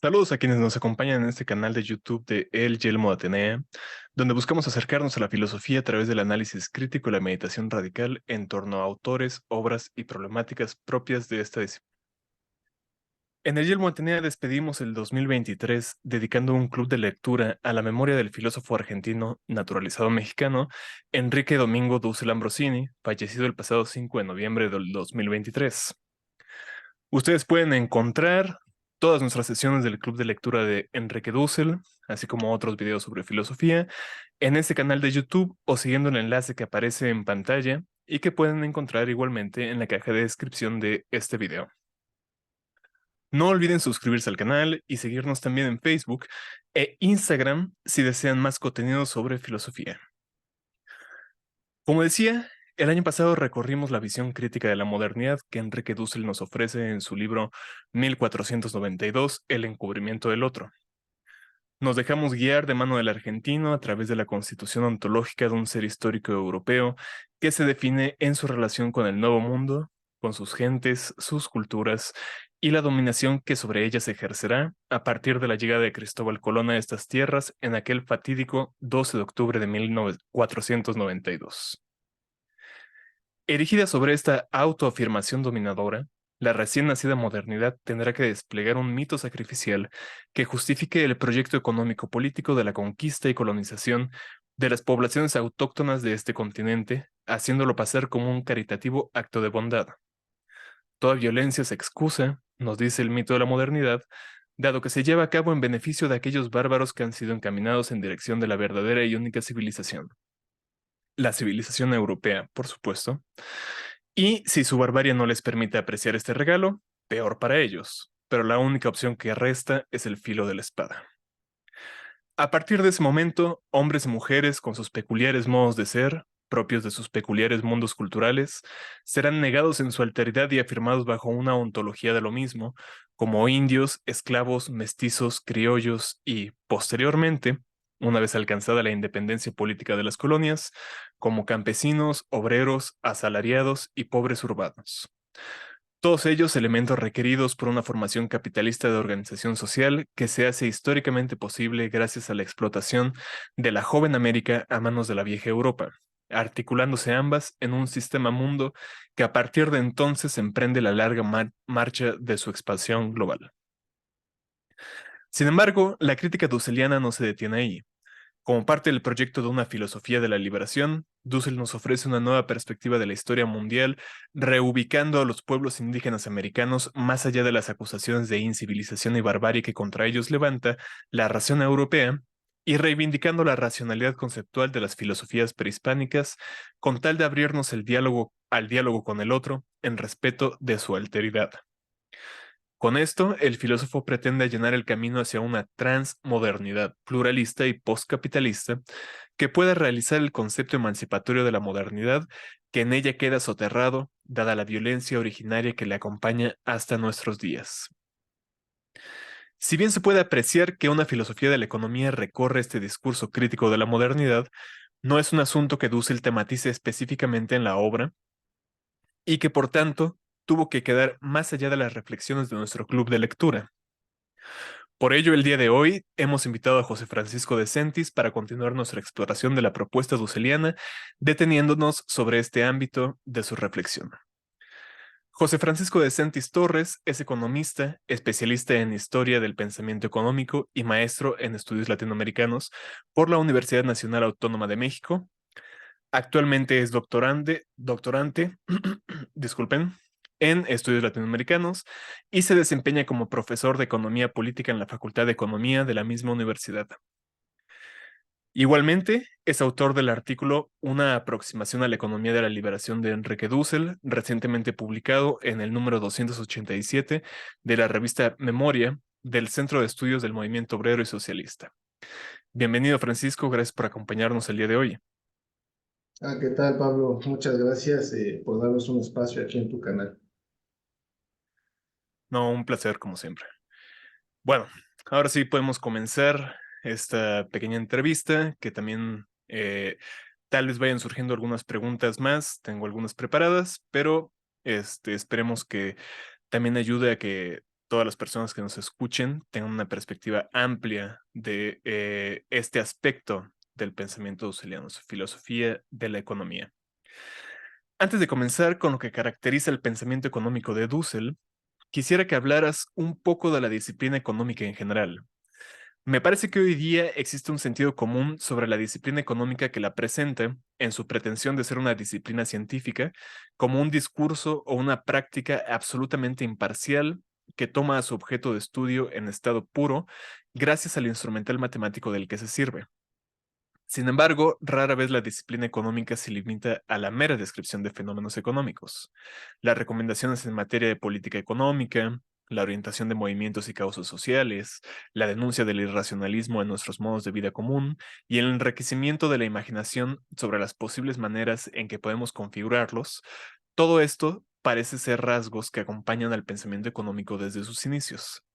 Saludos a quienes nos acompañan en este canal de YouTube de El Yelmo Atenea, donde buscamos acercarnos a la filosofía a través del análisis crítico y la meditación radical en torno a autores, obras y problemáticas propias de esta disciplina. En El Yelmo Atenea despedimos el 2023 dedicando un club de lectura a la memoria del filósofo argentino naturalizado mexicano Enrique Domingo Dussel Ambrosini, fallecido el pasado 5 de noviembre del 2023. Ustedes pueden encontrar todas nuestras sesiones del club de lectura de Enrique Dussel, así como otros videos sobre filosofía, en este canal de YouTube o siguiendo el enlace que aparece en pantalla y que pueden encontrar igualmente en la caja de descripción de este video. No olviden suscribirse al canal y seguirnos también en Facebook e Instagram si desean más contenido sobre filosofía. Como decía, el año pasado recorrimos la visión crítica de la modernidad que Enrique Dussel nos ofrece en su libro 1492, El encubrimiento del otro. Nos dejamos guiar de mano del argentino a través de la constitución ontológica de un ser histórico europeo que se define en su relación con el Nuevo Mundo, con sus gentes, sus culturas y la dominación que sobre ellas ejercerá a partir de la llegada de Cristóbal Colón a estas tierras en aquel fatídico 12 de octubre de 1492. Erigida sobre esta autoafirmación dominadora, la recién nacida modernidad tendrá que desplegar un mito sacrificial que justifique el proyecto económico-político de la conquista y colonización de las poblaciones autóctonas de este continente, haciéndolo pasar como un caritativo acto de bondad. Toda violencia se excusa, nos dice el mito de la modernidad, dado que se lleva a cabo en beneficio de aquellos bárbaros que han sido encaminados en dirección de la verdadera y única civilización. La civilización europea, por supuesto. Y si su barbarie no les permite apreciar este regalo, peor para ellos, pero la única opción que resta es el filo de la espada. A partir de ese momento, hombres y mujeres con sus peculiares modos de ser, propios de sus peculiares mundos culturales, serán negados en su alteridad y afirmados bajo una ontología de lo mismo, como indios, esclavos, mestizos, criollos y, posteriormente, una vez alcanzada la independencia política de las colonias, como campesinos, obreros, asalariados y pobres urbanos. Todos ellos elementos requeridos por una formación capitalista de organización social que se hace históricamente posible gracias a la explotación de la joven América a manos de la vieja Europa, articulándose ambas en un sistema mundo que a partir de entonces emprende la larga marcha de su expansión global. Sin embargo, la crítica dusseliana no se detiene ahí. Como parte del proyecto de una filosofía de la liberación, Dussel nos ofrece una nueva perspectiva de la historia mundial, reubicando a los pueblos indígenas americanos más allá de las acusaciones de incivilización y barbarie que contra ellos levanta la ración europea, y reivindicando la racionalidad conceptual de las filosofías prehispánicas, con tal de abrirnos el diálogo al diálogo con el otro en respeto de su alteridad. Con esto, el filósofo pretende allanar el camino hacia una transmodernidad pluralista y postcapitalista que pueda realizar el concepto emancipatorio de la modernidad que en ella queda soterrado, dada la violencia originaria que le acompaña hasta nuestros días. Si bien se puede apreciar que una filosofía de la economía recorre este discurso crítico de la modernidad, no es un asunto que Dussel tematice específicamente en la obra, y que por tanto tuvo que quedar más allá de las reflexiones de nuestro club de lectura. Por ello, el día de hoy hemos invitado a José Francisco de Sentis para continuar nuestra exploración de la propuesta dusseliana, deteniéndonos sobre este ámbito de su reflexión. José Francisco de Sentis Torres es economista, especialista en historia del pensamiento económico y maestro en estudios latinoamericanos por la Universidad Nacional Autónoma de México. Actualmente es doctorante, disculpen, en estudios latinoamericanos y se desempeña como profesor de economía política en la Facultad de Economía de la misma universidad. Igualmente, es autor del artículo Una aproximación a la economía de la liberación de Enrique Dussel, recientemente publicado en el número 287 de la revista Memoria del Centro de Estudios del Movimiento Obrero y Socialista. Bienvenido, Francisco, gracias por acompañarnos el día de hoy. ¿Qué tal, Pablo? Muchas gracias por darnos un espacio aquí en tu canal. No, un placer como siempre. Bueno, ahora sí podemos comenzar esta pequeña entrevista que también tal vez vayan surgiendo algunas preguntas más. Tengo algunas preparadas, pero esperemos que también ayude a que todas las personas que nos escuchen tengan una perspectiva amplia de este aspecto del pensamiento dusseliano, su filosofía de la economía. Antes de comenzar con lo que caracteriza el pensamiento económico de Dussel, quisiera que hablaras un poco de la disciplina económica en general. Me parece que hoy día existe un sentido común sobre la disciplina económica que la presenta, en su pretensión de ser una disciplina científica, como un discurso o una práctica absolutamente imparcial que toma a su objeto de estudio en estado puro gracias al instrumental matemático del que se sirve. Sin embargo, rara vez la disciplina económica se limita a la mera descripción de fenómenos económicos. Las recomendaciones en materia de política económica, la orientación de movimientos y causas sociales, la denuncia del irracionalismo en nuestros modos de vida común y el enriquecimiento de la imaginación sobre las posibles maneras en que podemos configurarlos, todo esto parece ser rasgos que acompañan al pensamiento económico desde sus inicios.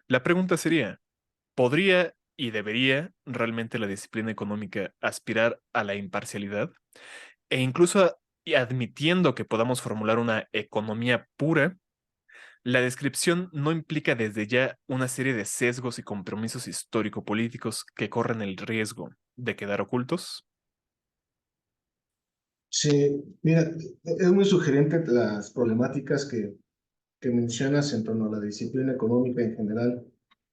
La pregunta sería, ¿podría y debería realmente la disciplina económica aspirar a la imparcialidad? E incluso y admitiendo que podamos formular una economía pura, la descripción no implica desde ya una serie de sesgos y compromisos histórico-políticos que corren el riesgo de quedar ocultos. Sí, mira, es muy sugerente las problemáticas que mencionas en torno a la disciplina económica en general.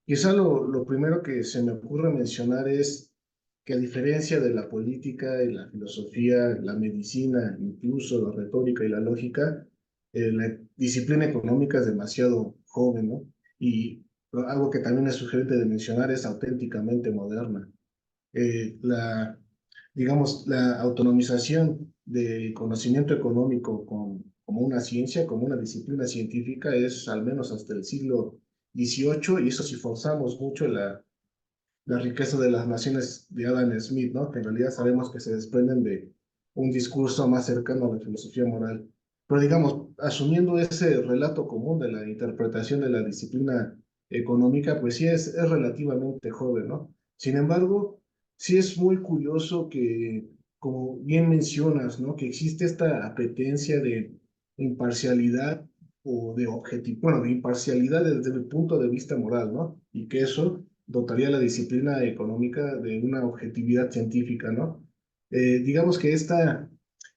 Quizá lo primero que se me ocurre mencionar es que a diferencia de la política y la filosofía, la medicina, incluso la retórica y la lógica, la disciplina económica es demasiado joven, ¿no? Y algo que también es sugerente de mencionar es auténticamente moderna. La, digamos, la autonomización del conocimiento económico como una ciencia, como una disciplina científica, es al menos hasta el siglo XVIII, y eso si forzamos mucho la riqueza de las naciones de Adam Smith, ¿no? Que en realidad sabemos que se desprenden de un discurso más cercano a la filosofía moral. Pero digamos, asumiendo ese relato común de la interpretación de la disciplina económica, pues sí es relativamente joven, ¿no? Sin embargo, sí es muy curioso que, como bien mencionas, ¿no? Que existe esta apetencia de imparcialidad o de objetivo, bueno, de imparcialidad desde el punto de vista moral, ¿no? Y que eso dotaría la disciplina económica de una objetividad científica, ¿no? Digamos que esta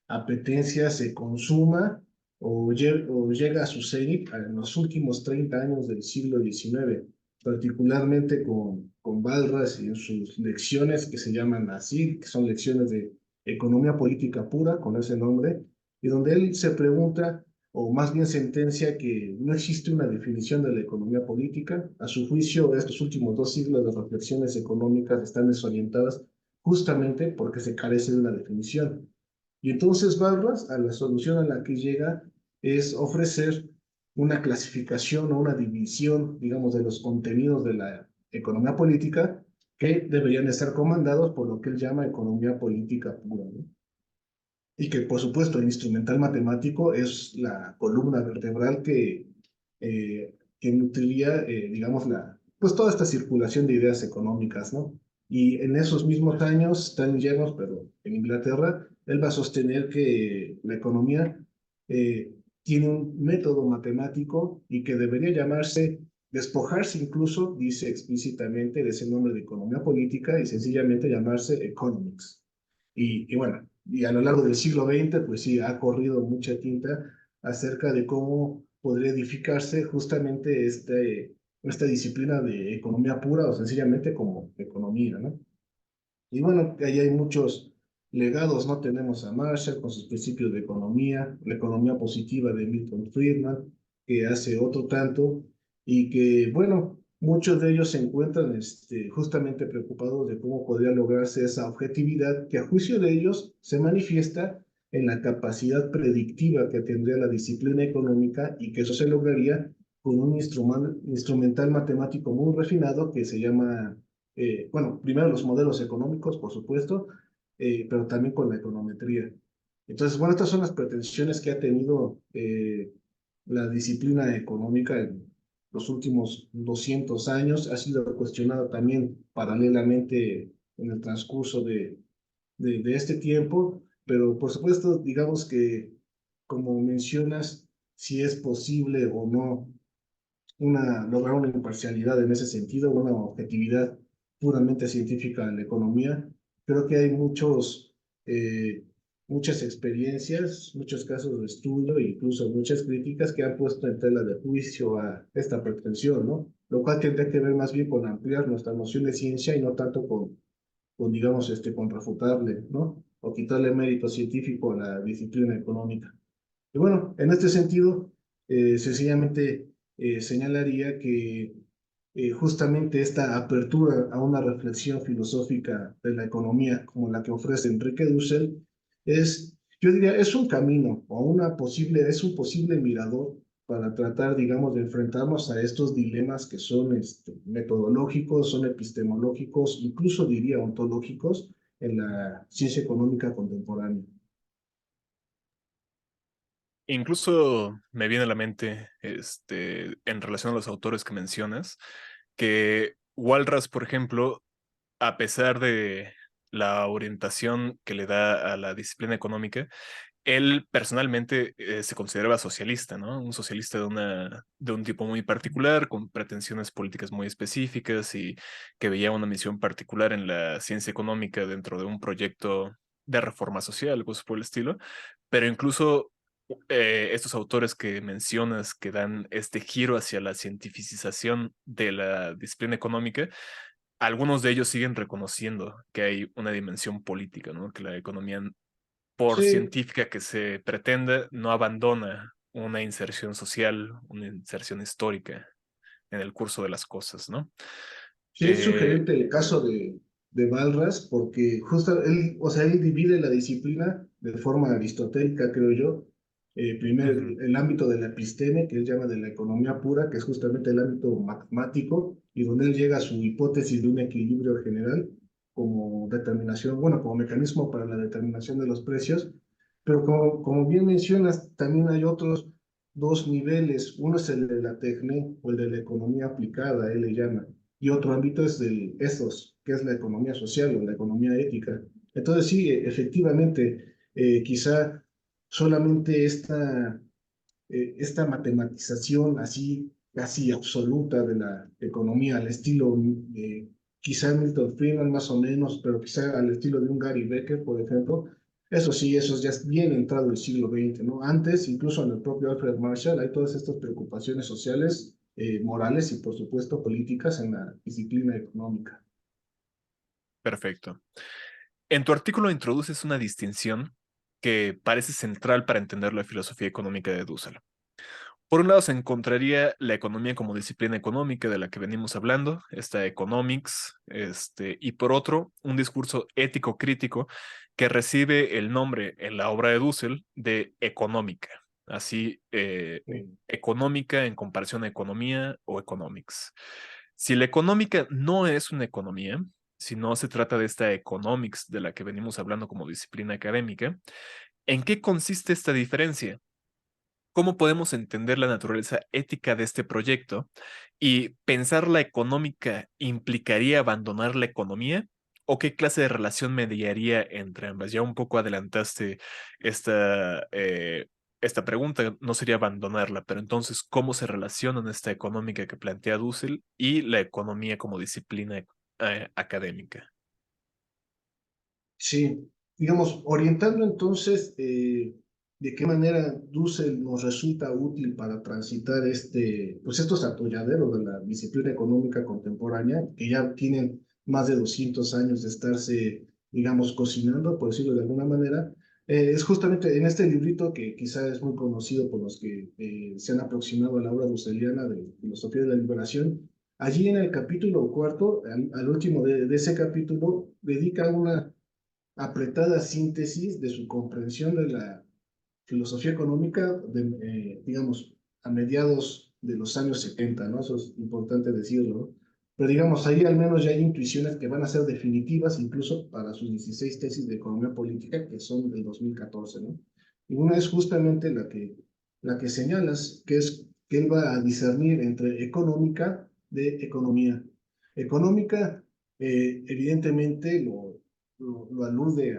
apetencia se consuma o llega a su cenit en los últimos 30 años del siglo XIX, particularmente con Balras y en sus lecciones que se llaman así, que son lecciones de economía política pura, con ese nombre, y donde él se pregunta o más bien sentencia que no existe una definición de la economía política. A su juicio, estos últimos 2 siglos de reflexiones económicas están desorientadas justamente porque se carece de una definición. Y entonces Barras, a la solución a la que llega, es ofrecer una clasificación o una división, digamos, de los contenidos de la economía política que deberían estar comandados por lo que él llama economía política pura, ¿no? Y que, por supuesto, el instrumental matemático es la columna vertebral que nutriría, digamos, pues toda esta circulación de ideas económicas, ¿no? Y en esos mismos años, Stanley James, pero en Inglaterra, él va a sostener que la economía eh, tiene un método matemático y que debería llamarse, despojarse incluso, dice explícitamente, de ese nombre de economía política y sencillamente llamarse economics. Y bueno, y a lo largo del siglo XX, pues sí, ha corrido mucha tinta acerca de cómo podría edificarse justamente esta disciplina de economía pura o sencillamente como economía, ¿no? Y bueno, ahí hay muchos legados, ¿no? Tenemos a Marshall con sus principios de economía, la economía positiva de Milton Friedman, que hace otro tanto, y que, bueno, muchos de ellos se encuentran justamente preocupados de cómo podría lograrse esa objetividad que a juicio de ellos se manifiesta en la capacidad predictiva que tendría la disciplina económica y que eso se lograría con un instrumental matemático muy refinado que se llama bueno, primero los modelos económicos, por supuesto, pero también con la econometría. Entonces, bueno, estas son las pretensiones que ha tenido la disciplina económica en los últimos 200 años. Ha sido cuestionada también paralelamente en el transcurso de este tiempo, pero por supuesto, digamos que, como mencionas, si es posible o no lograr una imparcialidad en ese sentido, una objetividad puramente científica en la economía. Creo que hay eh, muchas experiencias, muchos casos de estudio e incluso muchas críticas que han puesto en tela de juicio a esta pretensión, ¿no? Lo cual tendría que ver más bien con ampliar nuestra noción de ciencia y no tanto digamos, con refutarle, ¿no? O quitarle mérito científico a la disciplina económica. Y bueno, en este sentido, sencillamente señalaría que justamente esta apertura a una reflexión filosófica de la economía como la que ofrece Enrique Dussel yo diría, es un camino o es un posible mirador para tratar, digamos, de enfrentarnos a estos dilemas que son metodológicos, son epistemológicos, incluso diría ontológicos en la ciencia económica contemporánea. Incluso me viene a la mente, en relación a los autores que mencionas, que Walras, por ejemplo, a pesar de la orientación que le da a la disciplina económica, él personalmente se consideraba socialista, ¿no? Un socialista de un tipo muy particular, con pretensiones políticas muy específicas y que veía una misión particular en la ciencia económica dentro de un proyecto de reforma social, algo por el estilo. Pero incluso estos autores que mencionas que dan este giro hacia la cientificización de la disciplina económica, algunos de ellos siguen reconociendo que hay una dimensión política, ¿no? Que la economía, por Sí, científica que se pretenda, no abandona una inserción social, una inserción histórica en el curso de las cosas, ¿no? sí, es Eh, sugerente el caso de Balras porque justo él, o sea, él divide la disciplina de forma aristotélica, creo yo. Primero, Ujú. el ámbito de la episteme, que él llama de la economía pura, que es justamente el ámbito matemático, y donde él llega a su hipótesis de un equilibrio general como determinación, bueno, como mecanismo para la determinación de los precios. Pero como bien mencionas, también hay otros dos niveles. Uno es el de la tecne o el de la economía aplicada, él le llama y otro ámbito es del ethos, que es la economía social o la economía ética. Entonces, sí, efectivamente, quizá solamente esta matematización así casi absoluta de la economía, al estilo quizá Milton Friedman más o menos, pero quizá al estilo de un Gary Becker, por ejemplo, eso sí, eso ya es bien entrado el siglo XX, ¿no? Antes, incluso en el propio Alfred Marshall, hay todas estas preocupaciones sociales, morales y, por supuesto, políticas en la disciplina económica. Perfecto. En tu artículo introduces una distinción que parece central para entender la filosofía económica de Dussel. Por un lado se encontraría la economía como disciplina económica de la que venimos hablando, esta economics, y por otro, un discurso ético crítico que recibe el nombre en la obra de Dussel de económica, así económica en comparación a economía o economics. Si la económica no es una economía, si no se trata de esta economics de la que venimos hablando como disciplina académica, ¿en qué consiste esta diferencia? ¿Cómo podemos entender la naturaleza ética de este proyecto? ¿Y pensar la económica implicaría abandonar la economía? ¿O qué clase de relación mediaría entre ambas? Ya un poco adelantaste esta, eh, esta pregunta, no sería abandonarla, pero entonces, ¿cómo se relacionan esta económica que plantea Dussel y la economía como disciplina académica? Sí, digamos, orientando entonces de qué manera Dussel nos resulta útil para transitar pues estos atolladeros de la disciplina económica contemporánea, que ya tienen más de 200 años de estarse, digamos, cocinando, por decirlo de alguna manera, es justamente en este librito que quizá es muy conocido por los que se han aproximado a la obra dusseliana de filosofía de la liberación. Allí en el capítulo cuarto, al último de ese capítulo, dedica una apretada síntesis de su comprensión de la filosofía económica, digamos, a mediados de los años 70, ¿no? Eso es importante decirlo, ¿no? Pero digamos, ahí al menos ya hay intuiciones que van a ser definitivas, incluso para sus 16 tesis de economía política, que son del 2014, ¿no? Y una es justamente la que señalas, que es que él va a discernir entre económica de economía. Económica, evidentemente, lo alude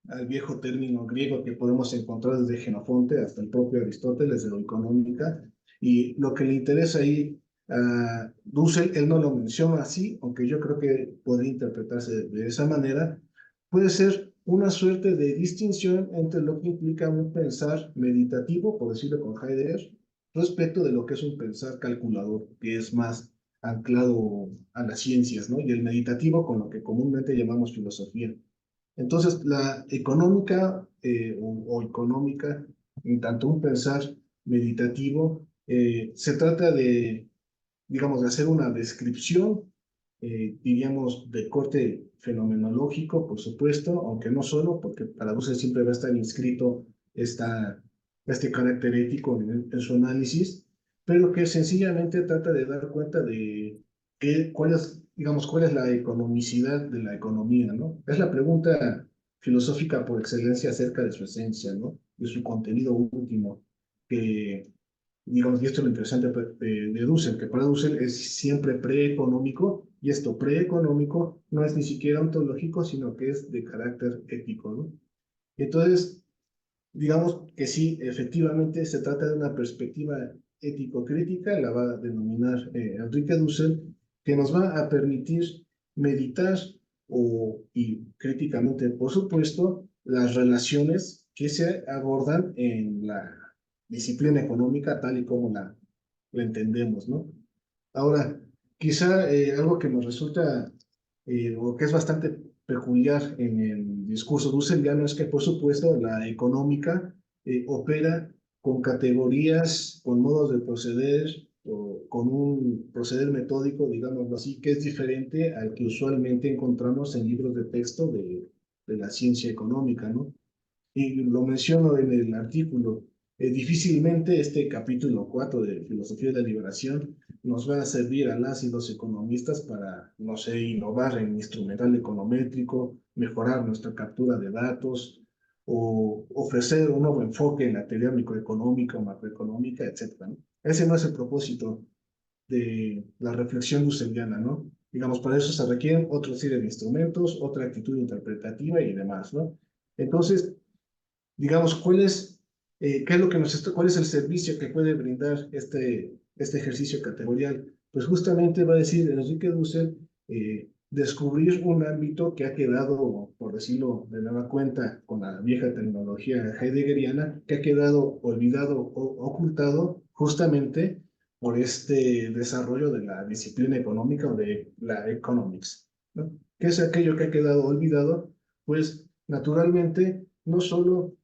al viejo término griego que podemos encontrar desde Genofonte hasta el propio Aristóteles de lo económica, Y lo que le interesa ahí a Dussel, él no lo menciona así, aunque yo creo que podría interpretarse de esa manera, puede ser una suerte de distinción entre lo que implica un pensar meditativo, por decirlo con Heidegger, respecto de lo que es un pensar calculador, que es más anclado a las ciencias, ¿no? Y el meditativo con lo que comúnmente llamamos filosofía. Entonces, la económica o económica, en tanto un pensar meditativo, se trata de, digamos, de hacer una descripción, diríamos, de corte fenomenológico, por supuesto, aunque no solo, porque para Dussel siempre va a estar inscrito este carácter ético en su análisis, pero que sencillamente trata de dar cuenta de cuál es, digamos, cuál es la economicidad de la economía, ¿no? Es la pregunta filosófica por excelencia acerca de su esencia, ¿no? De su contenido último, que digamos, y esto es lo interesante de Dussel, que para Dussel es siempre preeconómico, y esto preeconómico no es ni siquiera ontológico, sino que es de carácter ético, ¿no? Entonces, digamos que sí, efectivamente se trata de una perspectiva ético-crítica, la va a denominar Enrique Dussel, que nos va a permitir meditar y críticamente, por supuesto, las relaciones que se abordan en la disciplina económica tal y como la entendemos, ¿no? Ahora, quizá algo que nos resulta o que es bastante peculiar en el discurso dusseliano es que, por supuesto, la económica opera con categorías, con modos de proceder o con un proceder metódico, digámoslo así, que es diferente al que usualmente encontramos en libros de texto de la ciencia económica, ¿no? Y lo menciono en el artículo. Difícilmente este capítulo 4 de Filosofía de la Liberación nos va a servir a las y los economistas para, no sé, innovar en instrumental econométrico, mejorar nuestra captura de datos o ofrecer un nuevo enfoque en la teoría microeconómica o macroeconómica, etcétera, ¿no? Ese no es el propósito de la reflexión dusseliana, ¿no? Digamos, para eso se requieren otra serie de instrumentos, otra actitud interpretativa y demás, ¿no? Entonces, digamos, qué es lo que cuál es el servicio que puede brindar este ejercicio categorial? Pues justamente va a decir Enrique Dussel, descubrir un ámbito que ha quedado, por decirlo de nueva cuenta, con la vieja tecnología heideggeriana, que ha quedado olvidado o ocultado justamente por este desarrollo de la disciplina económica o de la economics, ¿no? ¿Qué es aquello que ha quedado olvidado? Pues naturalmente, no solo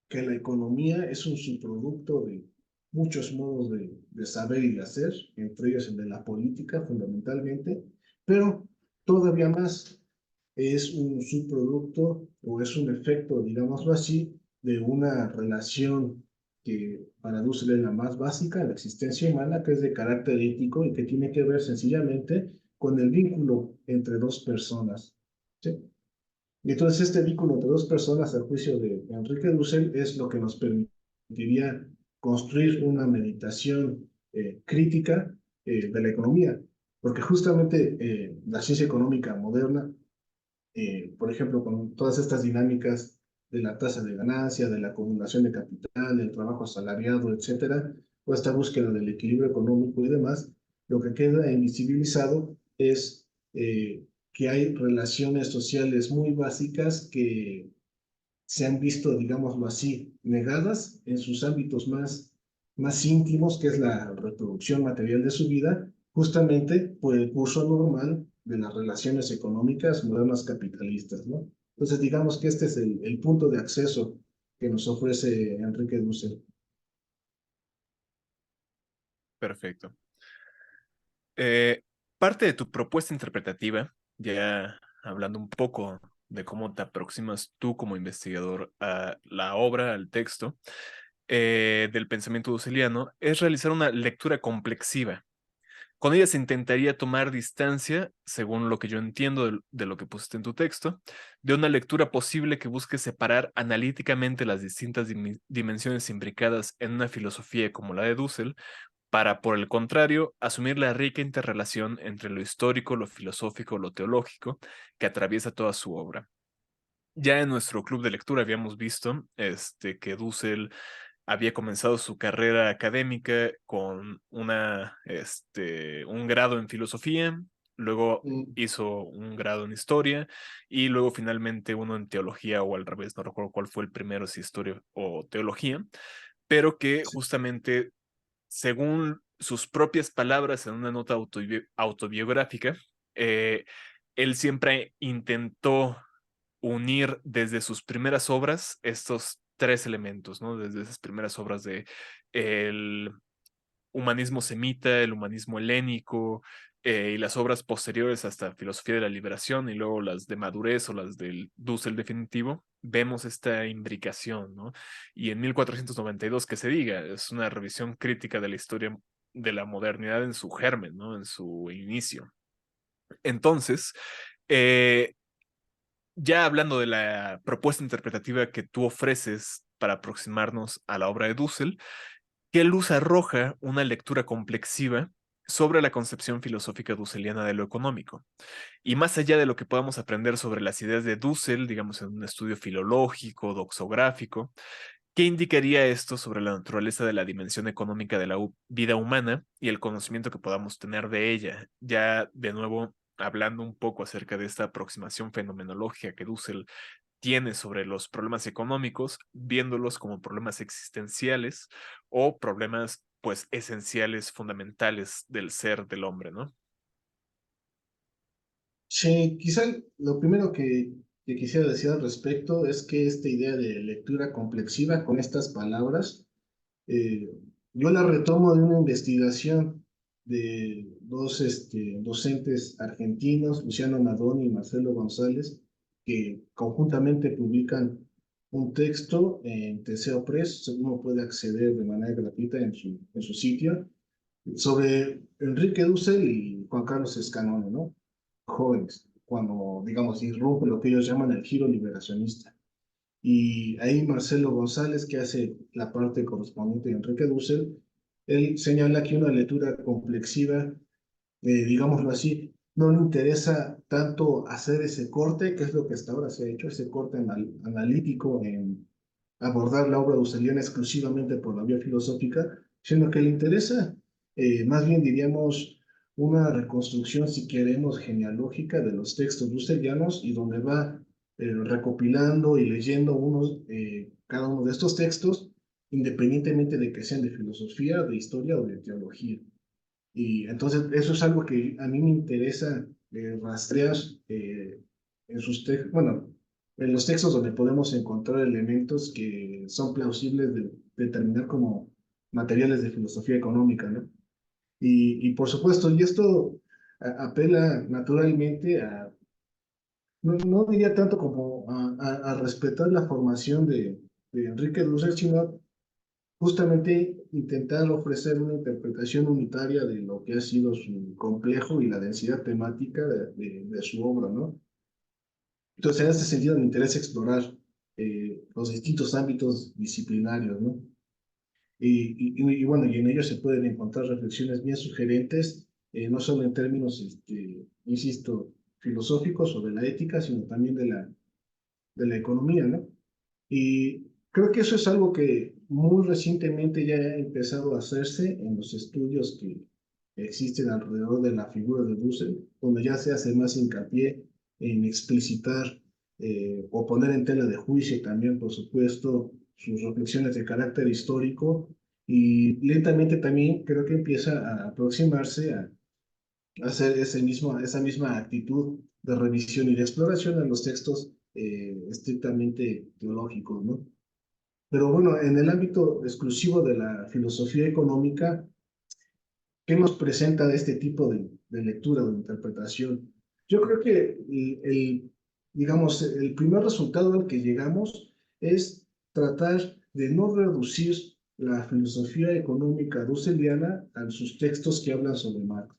que la economía es un subproducto de muchos modos de saber y de hacer, entre ellos el de la política fundamentalmente, pero todavía más es un subproducto o es un efecto, digámoslo así, de una relación que para Dussel es la más básica, la existencia humana, que es de carácter ético y que tiene que ver sencillamente con el vínculo entre dos personas. ¿Sí? Y entonces este vínculo entre dos personas, al juicio de Enrique Dussel, es lo que nos permitiría construir una meditación crítica de la economía. Porque justamente la ciencia económica moderna, por ejemplo, con todas estas dinámicas de la tasa de ganancia, de la acumulación de capital, del trabajo asalariado, etcétera, o esta búsqueda del equilibrio económico y demás, lo que queda invisibilizado es que hay relaciones sociales muy básicas que se han visto, digámoslo así, negadas en sus ámbitos más íntimos, que es la reproducción material de su vida, justamente por el curso normal de las relaciones económicas modernas capitalistas, ¿no? Entonces, digamos que este es el punto de acceso que nos ofrece Enrique Dussel. Perfecto. Eh, Parte de tu propuesta interpretativa, ya hablando un poco de cómo te aproximas tú como investigador a la obra, al texto, del pensamiento dusseliano, es realizar una lectura complexiva. Con ella se intentaría tomar distancia, según lo que yo entiendo de lo que pusiste en tu texto, de una lectura posible que busque separar analíticamente las distintas dimensiones imbricadas en una filosofía como la de Dussel, para, por el contrario, asumir la rica interrelación entre lo histórico, lo filosófico, lo teológico, que atraviesa toda su obra. Ya en nuestro club de lectura habíamos visto que Dussel había comenzado su carrera académica con un grado en filosofía, luego Mm, hizo un grado en historia y luego finalmente uno en teología o al revés, no recuerdo cuál fue el primero, si historia o teología, pero que sí. justamente, según sus propias palabras en una nota autobiográfica, eh, él siempre intentó unir desde sus primeras obras estos tres elementos, ¿no? Desde esas primeras obras de el humanismo semita, el humanismo helénico, y las obras posteriores hasta Filosofía de la Liberación y luego las de madurez o las del Dussel definitivo, vemos esta imbricación, ¿no? Y en 1492, que se diga, es una revisión crítica de la historia de la modernidad en su germen, ¿no? En su inicio. Entonces, eh, ya hablando de la propuesta interpretativa que tú ofreces para aproximarnos a la obra de Dussel, ¿qué luz arroja una lectura complexiva sobre la concepción filosófica dusseliana de lo económico? Y más allá de lo que podamos aprender sobre las ideas de Dussel, digamos en un estudio filológico, doxográfico, ¿qué indicaría esto sobre la naturaleza de la dimensión económica de la vida humana y el conocimiento que podamos tener de ella? Ya de nuevo hablando un poco acerca de esta aproximación fenomenológica que Dussel tiene sobre los problemas económicos, viéndolos como problemas existenciales o problemas pues esenciales, fundamentales del ser del hombre, ¿no? Sí, quizá lo primero que quisiera decir al respecto es que esta idea de lectura complexiva con estas palabras, eh, yo la retomo de una investigación de dos docentes argentinos, Luciano Nadoni y Marcelo González, que conjuntamente publican un texto en Teseo Press, uno puede acceder de manera gratuita en su sitio, sobre Enrique Dussel y Juan Carlos Escanone, ¿no? Jóvenes, cuando, digamos, irrumpe lo que ellos llaman el giro liberacionista. Y ahí Marcelo González, que hace la parte correspondiente de Enrique Dussel, él señala que una lectura complexiva, digámoslo así, no le interesa tanto hacer ese corte, que es lo que hasta ahora se ha hecho, ese corte analítico en abordar la obra dusseliana exclusivamente por la vía filosófica, sino que le interesa, más bien diríamos, una reconstrucción, si queremos, genealógica de los textos dusselianos y donde va recopilando y leyendo cada uno de estos textos, independientemente de que sean de filosofía, de historia o de teología. Y entonces eso es algo que a mí me interesa rastrear en sus textos, bueno, en los textos donde podemos encontrar elementos que son plausibles de determinar como materiales de filosofía económica, ¿no? Y por supuesto, y esto apela naturalmente a, no diría tanto como a respetar la formación de Enrique Dussel, sino justamente intentar ofrecer una interpretación unitaria de lo que ha sido su complejo y la densidad temática de su obra, ¿no? Entonces, en este sentido, me interesa explorar los distintos ámbitos disciplinarios, ¿no? Y bueno, y en ellos se pueden encontrar reflexiones bien sugerentes, no solo en términos, insisto, filosóficos o de la ética, sino también de la economía, ¿no? Y creo que eso es algo que muy recientemente ya ha empezado a hacerse en los estudios que existen alrededor de la figura de Dussel, donde ya se hace más hincapié en explicitar o poner en tela de juicio también, por supuesto, sus reflexiones de carácter histórico y lentamente también creo que empieza a aproximarse a hacer esa misma actitud de revisión y de exploración en los textos estrictamente teológicos, ¿no? Pero bueno, en el ámbito exclusivo de la filosofía económica, ¿qué nos presenta este tipo de lectura, de interpretación? Yo creo que digamos, el primer resultado al que llegamos es tratar de no reducir la filosofía económica dusseliana a sus textos que hablan sobre Marx.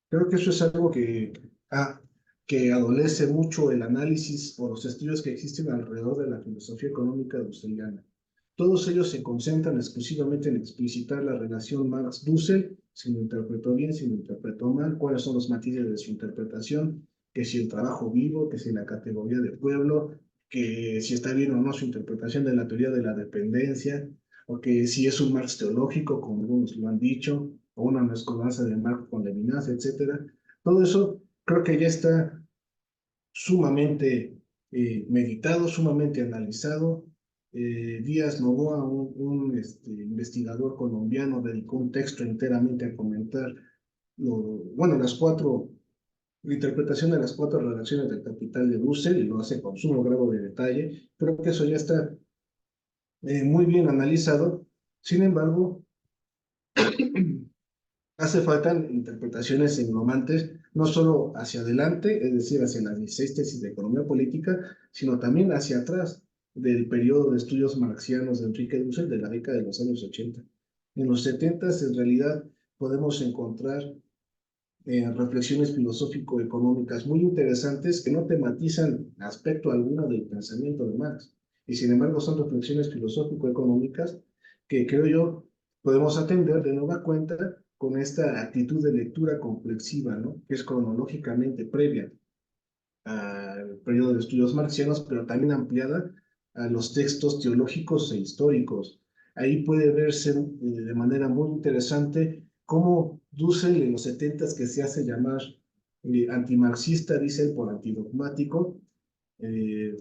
Creo que eso es algo que adolece mucho el análisis o los estudios que existen alrededor de la filosofía económica dusseliana. Todos ellos se concentran exclusivamente en explicitar la relación Marx-Dussel, si lo interpretó bien, si lo interpretó mal, cuáles son los matices de su interpretación, que si el trabajo vivo, que si la categoría de pueblo, que si está bien o no su interpretación de la teoría de la dependencia, porque si es un Marx teológico, como algunos lo han dicho, o una mezcolanza de Marx con Levinas, etcétera. Todo eso creo que ya está sumamente meditado, sumamente analizado. Díaz Novoa, investigador colombiano, dedicó un texto enteramente a comentar bueno, la interpretación de las cuatro relaciones del capital de Dussel, y lo hace con sumo grado de detalle. Creo que eso ya está muy bien analizado. Sin embargo, hace falta interpretaciones englobantes, no solo hacia adelante, es decir, hacia las 16 tesis de economía política, sino también hacia atrás del periodo de estudios marxianos de Enrique Dussel de la década de los años 80. En los 70 en realidad podemos encontrar reflexiones filosófico-económicas muy interesantes que no tematizan aspecto alguno del pensamiento de Marx. Y sin embargo son reflexiones filosófico-económicas que creo yo podemos atender de nueva cuenta con esta actitud de lectura complexiva, ¿no? Que es cronológicamente previa al periodo de estudios marxianos, pero también ampliada a los textos teológicos e históricos. Ahí puede verse de manera muy interesante cómo Dussel en los 70 que se hace llamar antimarxista, dice él, por antidogmático.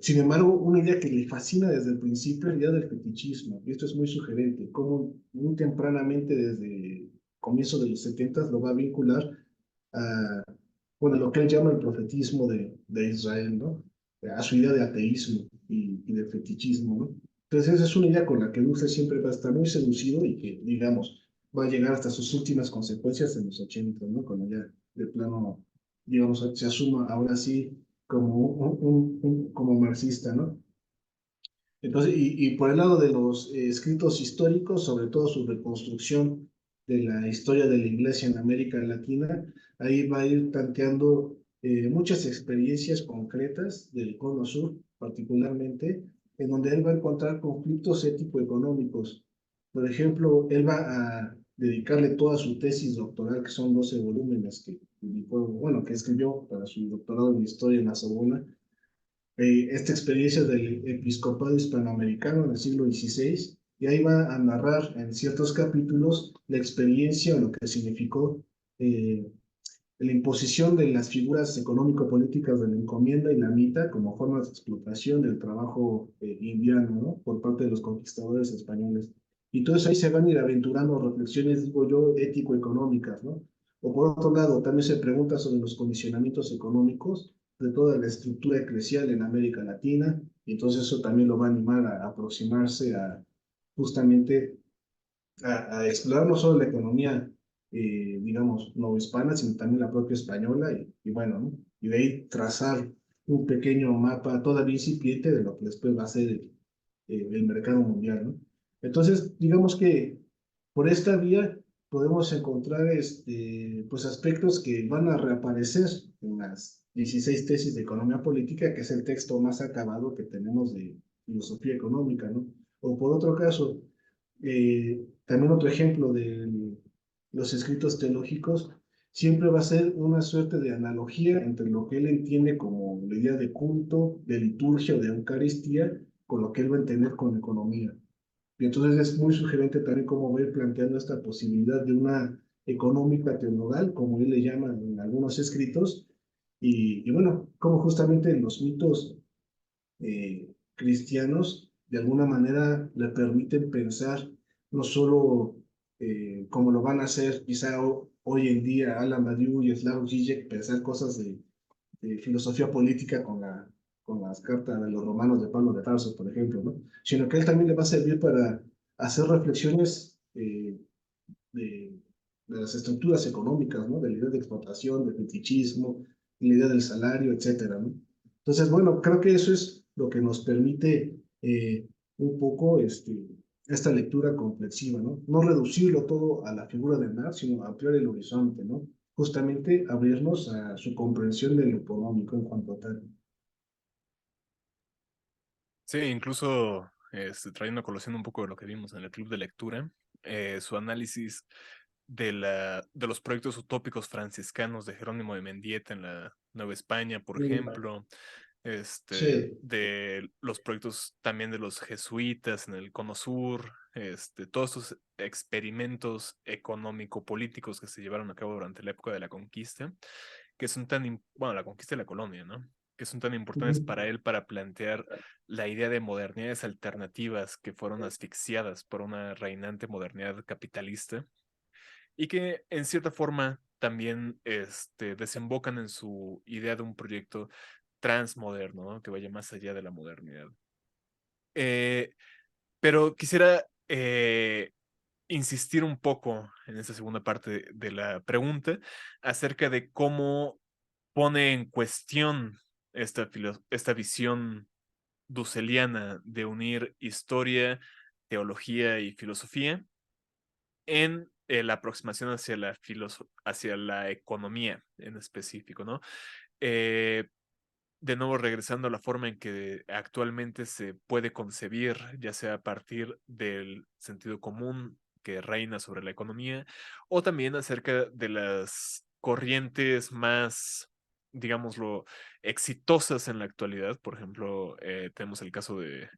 Sin embargo, una idea que le fascina desde el principio es la idea del fetichismo, y esto es muy sugerente, cómo muy tempranamente, desde el comienzo de los 70 lo va a vincular a, bueno, lo que él llama el profetismo de Israel, ¿no? A su idea de ateísmo y de fetichismo, ¿no? Entonces esa es una idea con la que Dulce siempre va a estar muy seducido y que, digamos, va a llegar hasta sus últimas consecuencias en los 80, ¿no? Cuando ya de plano, digamos, se asuma ahora sí como como marxista, ¿no? Entonces, y por el lado de los escritos históricos, sobre todo su reconstrucción de la historia de la Iglesia en América Latina, ahí va a ir planteando muchas experiencias concretas del Cono Sur, particularmente, en donde él va a encontrar conflictos ético-económicos. Por ejemplo, él va a dedicarle toda su tesis doctoral, que son 12 volúmenes que publicó, bueno, que escribió para su doctorado en Historia en la Sorbona, esta experiencia del episcopado hispanoamericano en el siglo XVI, y ahí va a narrar en ciertos capítulos la experiencia o lo que significó eh, la imposición de las figuras económico-políticas de la encomienda y la mita como formas de explotación del trabajo indiano, ¿no? Por parte de los conquistadores españoles. Y todo eso ahí se van a ir aventurando reflexiones, digo yo, ético-económicas, ¿no? O por otro lado, también se pregunta sobre los condicionamientos económicos de toda la estructura eclesial en América Latina, y entonces eso también lo va a animar a aproximarse a justamente a explorar no solo la economía, digamos, no hispana, sino también la propia española, y bueno, ¿no? Y de ahí trazar un pequeño mapa todavía incipiente de lo que después va a ser el mercado mundial, ¿no? Entonces, digamos que por esta vía podemos encontrar pues aspectos que van a reaparecer en las 16 tesis de economía política, que es el texto más acabado que tenemos de filosofía económica, ¿no? O por otro caso, también otro ejemplo de los escritos teológicos siempre va a ser una suerte de analogía entre lo que él entiende como la idea de culto, de liturgia o de Eucaristía, con lo que él va a entender con economía. Y entonces es muy sugerente también cómo va a ir planteando esta posibilidad de una económica teologal, como él le llama en algunos escritos, y bueno, cómo justamente los mitos cristianos de alguna manera le permiten pensar no solo como lo van a hacer quizá hoy en día Alan Badiou y Slavoj Žižek, pensar cosas de filosofía política con las cartas de los romanos de Pablo de Tarso, por ejemplo, ¿no? Sino que él también le va a servir para hacer reflexiones de, de las estructuras económicas, ¿no? De la idea de explotación, de fetichismo, la idea del salario, etcétera, ¿no? Entonces, bueno, creo que eso es lo que nos permite un poco esta lectura complexiva, ¿no? No reducirlo todo a la figura de Marx, sino ampliar el horizonte, ¿no? Justamente abrirnos a su comprensión de lo económico en cuanto a tal. Sí, incluso trayendo a colación un poco de lo que vimos en el club de lectura, su análisis de los proyectos utópicos franciscanos de Jerónimo de Mendieta en la Nueva España, por ejemplo, Sí, de los proyectos también de los jesuitas en el Cono Sur, todos estos experimentos económico-políticos que se llevaron a cabo durante la época de la conquista, que son bueno, la conquista de la colonia, ¿no? Que son tan importantes para él para plantear la idea de modernidades alternativas que fueron asfixiadas por una reinante modernidad capitalista y que en cierta forma también desembocan en su idea de un proyecto transmoderno, ¿no? Que vaya más allá de la modernidad. Eh, pero quisiera insistir un poco en esta segunda parte de la pregunta acerca de cómo pone en cuestión esta visión dusseliana de unir historia, teología y filosofía en la aproximación hacia hacia la economía en específico, ¿no? Eh, de nuevo, regresando a la forma en que actualmente se puede concebir, ya sea a partir del sentido común que reina sobre la economía, o también acerca de las corrientes más, digámoslo, exitosas en la actualidad. Por ejemplo, tenemos el caso de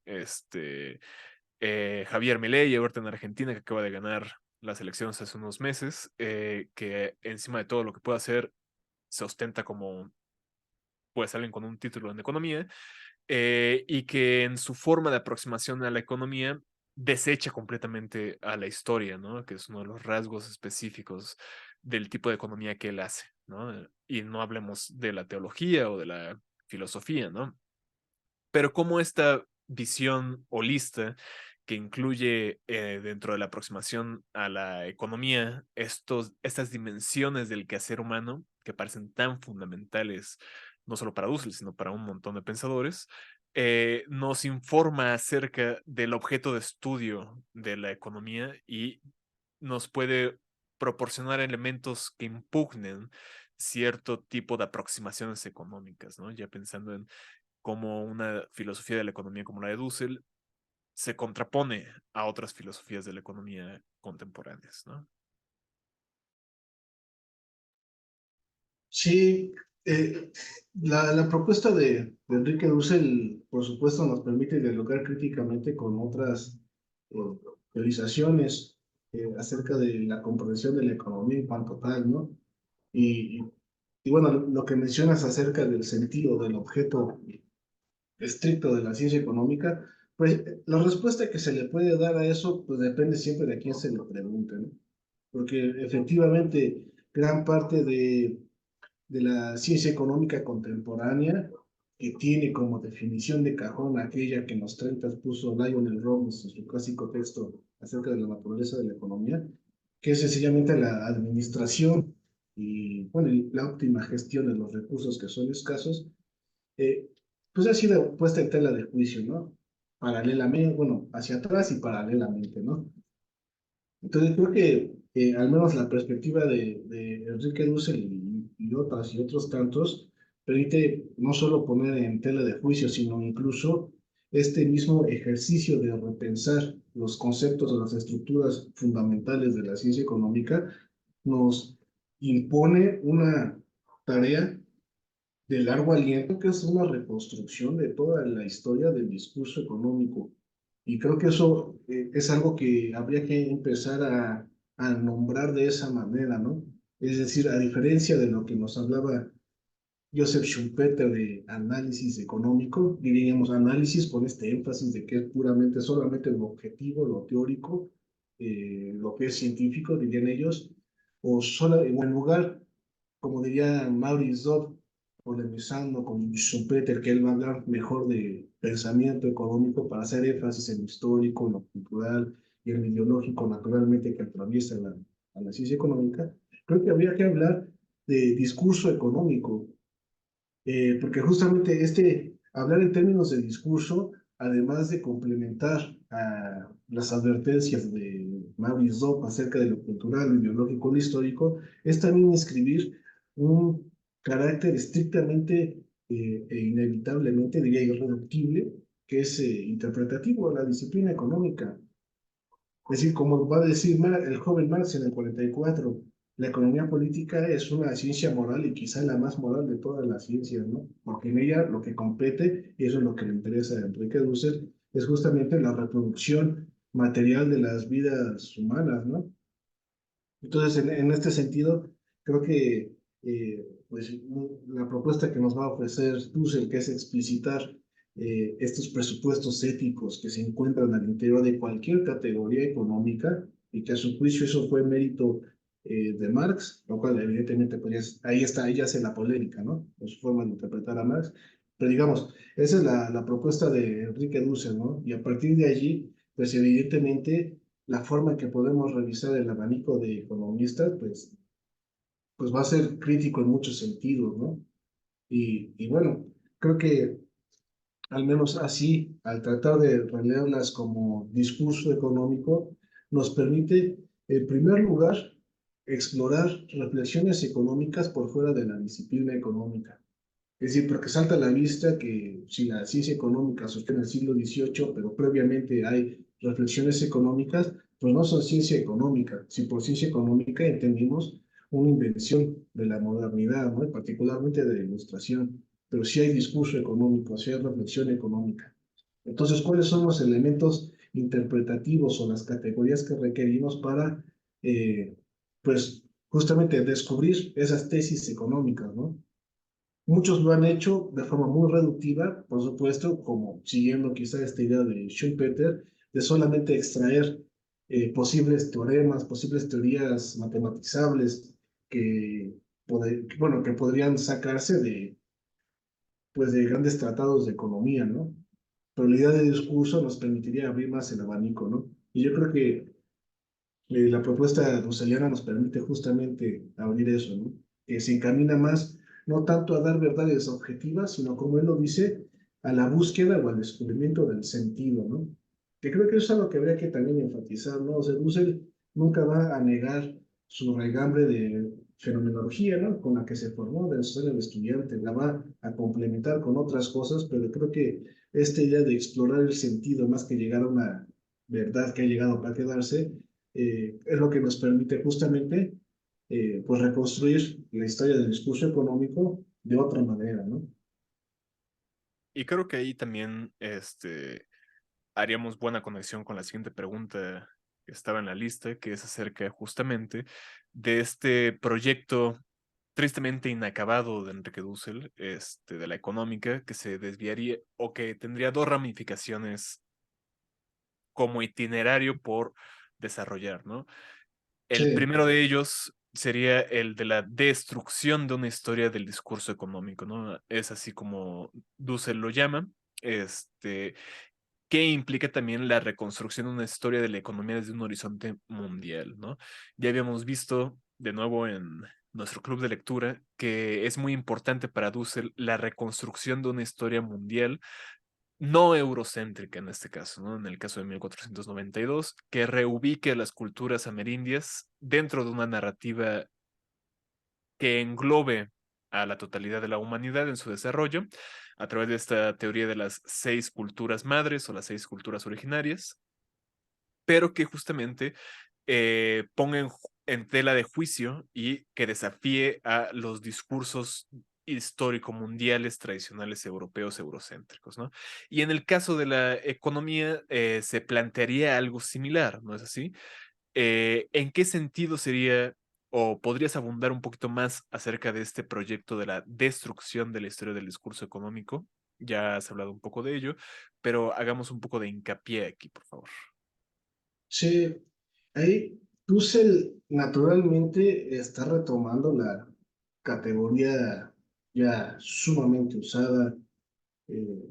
Javier Milei, ahorita en Argentina, que acaba de ganar las elecciones hace unos meses, que encima de todo lo que puede hacer, se ostenta como pues alguien con un título en economía, y que en su forma de aproximación a la economía desecha completamente a la historia, ¿no? Que es uno de los rasgos específicos del tipo de economía que él hace, ¿no? Y no hablemos de la teología o de la filosofía, ¿no? Pero como esta visión holista que incluye dentro de la aproximación a la economía estas dimensiones del quehacer humano que parecen tan fundamentales, no solo para Dussel, sino para un montón de pensadores, nos informa acerca del objeto de estudio de la economía y nos puede proporcionar elementos que impugnen cierto tipo de aproximaciones económicas, ¿no? Ya pensando en cómo una filosofía de la economía como la de Dussel se contrapone a otras filosofías de la economía contemporáneas, ¿no? Sí, eh, la propuesta de Enrique Dussel, por supuesto, nos permite dialogar críticamente con otras eh, teorizaciones acerca de la comprensión de la economía en cuanto tal, ¿no? Y, y bueno, lo que mencionas acerca del sentido del objeto estricto de la ciencia económica, pues la respuesta que se le puede dar a eso, pues depende siempre de a quién se le pregunte, ¿no? Porque efectivamente gran parte de la ciencia económica contemporánea, que tiene como definición de cajón aquella que en los 30 puso Lionel Robbins en su clásico texto acerca de la naturaleza de la economía, que es sencillamente la administración y bueno, y la óptima gestión de los recursos que son escasos, eh, pues ha sido puesta en tela de juicio, ¿no? Paralelamente, bueno, hacia atrás y paralelamente, ¿no? Entonces creo que al menos la perspectiva de Enrique Dussel y otras y otros tantos permite no solo poner en tela de juicio, sino incluso este mismo ejercicio de repensar los conceptos o las estructuras fundamentales de la ciencia económica nos impone una tarea de largo aliento, que es una reconstrucción de toda la historia del discurso económico. Y creo que eso es algo que habría que empezar a nombrar de esa manera, ¿no? Es decir, a diferencia de lo que nos hablaba Joseph Schumpeter de análisis económico, diríamos análisis con este énfasis de que es puramente, solamente lo objetivo, lo teórico, lo que es científico, dirían ellos, o en lugar, como diría Maurice Dobb, polemizando con Schumpeter, que él va a hablar mejor de pensamiento económico para hacer énfasis en lo histórico, en lo cultural y en lo ideológico, naturalmente, que atraviesa a la ciencia económica. Creo que habría que hablar de discurso económico, porque justamente hablar en términos de discurso, además de complementar a las advertencias de Maurice Dobb acerca de lo cultural, lo ideológico, lo histórico, es también escribir un carácter estrictamente e inevitablemente, diría irreductible, que es interpretativo a la disciplina económica. Es decir, como va a decir el joven Marx en el 44, la economía política es una ciencia moral y quizá la más moral de todas las ciencias, ¿no? Porque en ella lo que compete, y eso es lo que le interesa a Enrique Dussel, es justamente la reproducción material de las vidas humanas, ¿no? Entonces, en este sentido, creo que pues, la propuesta que nos va a ofrecer Dussel, que es explicitar estos presupuestos éticos que se encuentran al interior de cualquier categoría económica, y que a su juicio eso fue mérito de Marx, lo cual evidentemente pues, ahí está, ahí yace la polémica, ¿no? En su forma de interpretar a Marx. Pero digamos, esa es la propuesta de Enrique Dussel, ¿no? Y a partir de allí, pues evidentemente la forma en que podemos revisar el abanico de economistas, pues va a ser crítico en muchos sentidos, ¿no? Y bueno, creo que al menos así, al tratar de releerlas como discurso económico, nos permite, en primer lugar, explorar reflexiones económicas por fuera de la disciplina económica. Es decir, porque salta a la vista que si la ciencia económica surgió en el siglo XVIII, pero previamente hay reflexiones económicas, pues no son ciencia económica. Si por ciencia económica entendimos una invención de la modernidad, ¿no? Y particularmente de la ilustración, pero sí hay discurso económico, sí hay reflexión económica. Entonces, ¿cuáles son los elementos interpretativos o las categorías que requerimos para, eh, pues, justamente descubrir esas tesis económicas, ¿no? Muchos lo han hecho de forma muy reductiva, por supuesto, como siguiendo quizá esta idea de Schumpeter, de solamente extraer posibles teoremas, posibles teorías matematizables bueno, que podrían sacarse pues, de grandes tratados de economía, ¿no? Pero la idea de discurso nos permitiría abrir más el abanico, ¿no? Y yo creo que la propuesta dusseliana nos permite justamente abrir eso, ¿no? Que se encamina más, no tanto a dar verdades objetivas, sino como él lo dice, a la búsqueda o al descubrimiento del sentido, ¿no? Que creo que eso es algo que habría que también enfatizar, ¿no? O sea, Dussel nunca va a negar su regambre de fenomenología, ¿no? Con la que se formó de ser el estudiante, la va a complementar con otras cosas, pero creo que esta idea de explorar el sentido más que llegar a una verdad que ha llegado para quedarse, es lo que nos permite justamente pues reconstruir la historia del discurso económico de otra manera, ¿no? Y creo que ahí también haríamos buena conexión con la siguiente pregunta que estaba en la lista, que es acerca justamente de este proyecto tristemente inacabado de Enrique Dussel, de la económica, que se desviaría o que tendría dos ramificaciones como itinerario por desarrollar, ¿no? El Sí, primero de ellos sería el de la destrucción de una historia del discurso económico, ¿no? Es así como Dussel lo llama, este, que implica también la reconstrucción de una historia de la economía desde un horizonte mundial, ¿no? Ya habíamos visto de nuevo en nuestro club de lectura que es muy importante para Dussel la reconstrucción de una historia mundial no eurocéntrica en este caso, ¿no? En el caso de 1492, que reubique a las culturas amerindias dentro de una narrativa que englobe a la totalidad de la humanidad en su desarrollo, a través de esta teoría de las seis culturas madres o las seis culturas originarias, pero que justamente ponga en tela de juicio y que desafíe a los discursos histórico-mundiales tradicionales europeos eurocéntricos, ¿no? Y en el caso de la economía se plantearía algo similar, ¿no es así? ¿En qué sentido sería o podrías abundar un poquito más acerca de este proyecto de la destrucción de la historia del discurso económico? Ya has hablado un poco de ello, pero hagamos un poco de hincapié aquí, por favor. sí. Ahí Dussel naturalmente está retomando la categoría ya sumamente usada eh,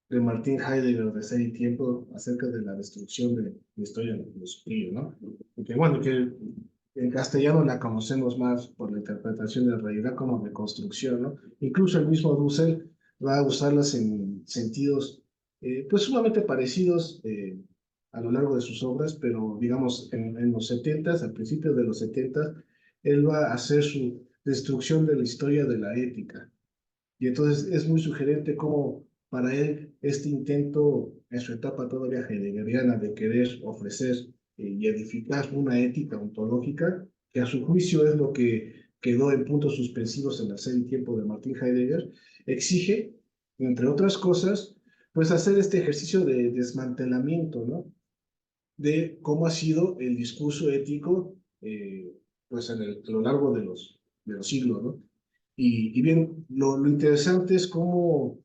de Martin Heidegger de Ser y Tiempo acerca de la destrucción de la historia de los judíos, ¿no? Y que bueno, que en castellano la conocemos más por la interpretación de realidad como de construcción, ¿no? Incluso el mismo Dussel va a usarlas en sentidos pues sumamente parecidos a lo largo de sus obras, pero digamos en los 70s, al principio de los 70s, él va a hacer su destrucción de la historia de la ética. Y entonces es muy sugerente cómo para él este intento en su etapa todavía heideggeriana de querer ofrecer y edificar una ética ontológica, que a su juicio es lo que quedó en puntos suspensivos en la serie Tiempo de Martin Heidegger, exige, entre otras cosas, pues hacer este ejercicio de desmantelamiento, ¿no? de cómo ha sido el discurso ético pues a lo largo de los siglos, ¿no? Y bien, lo interesante es cómo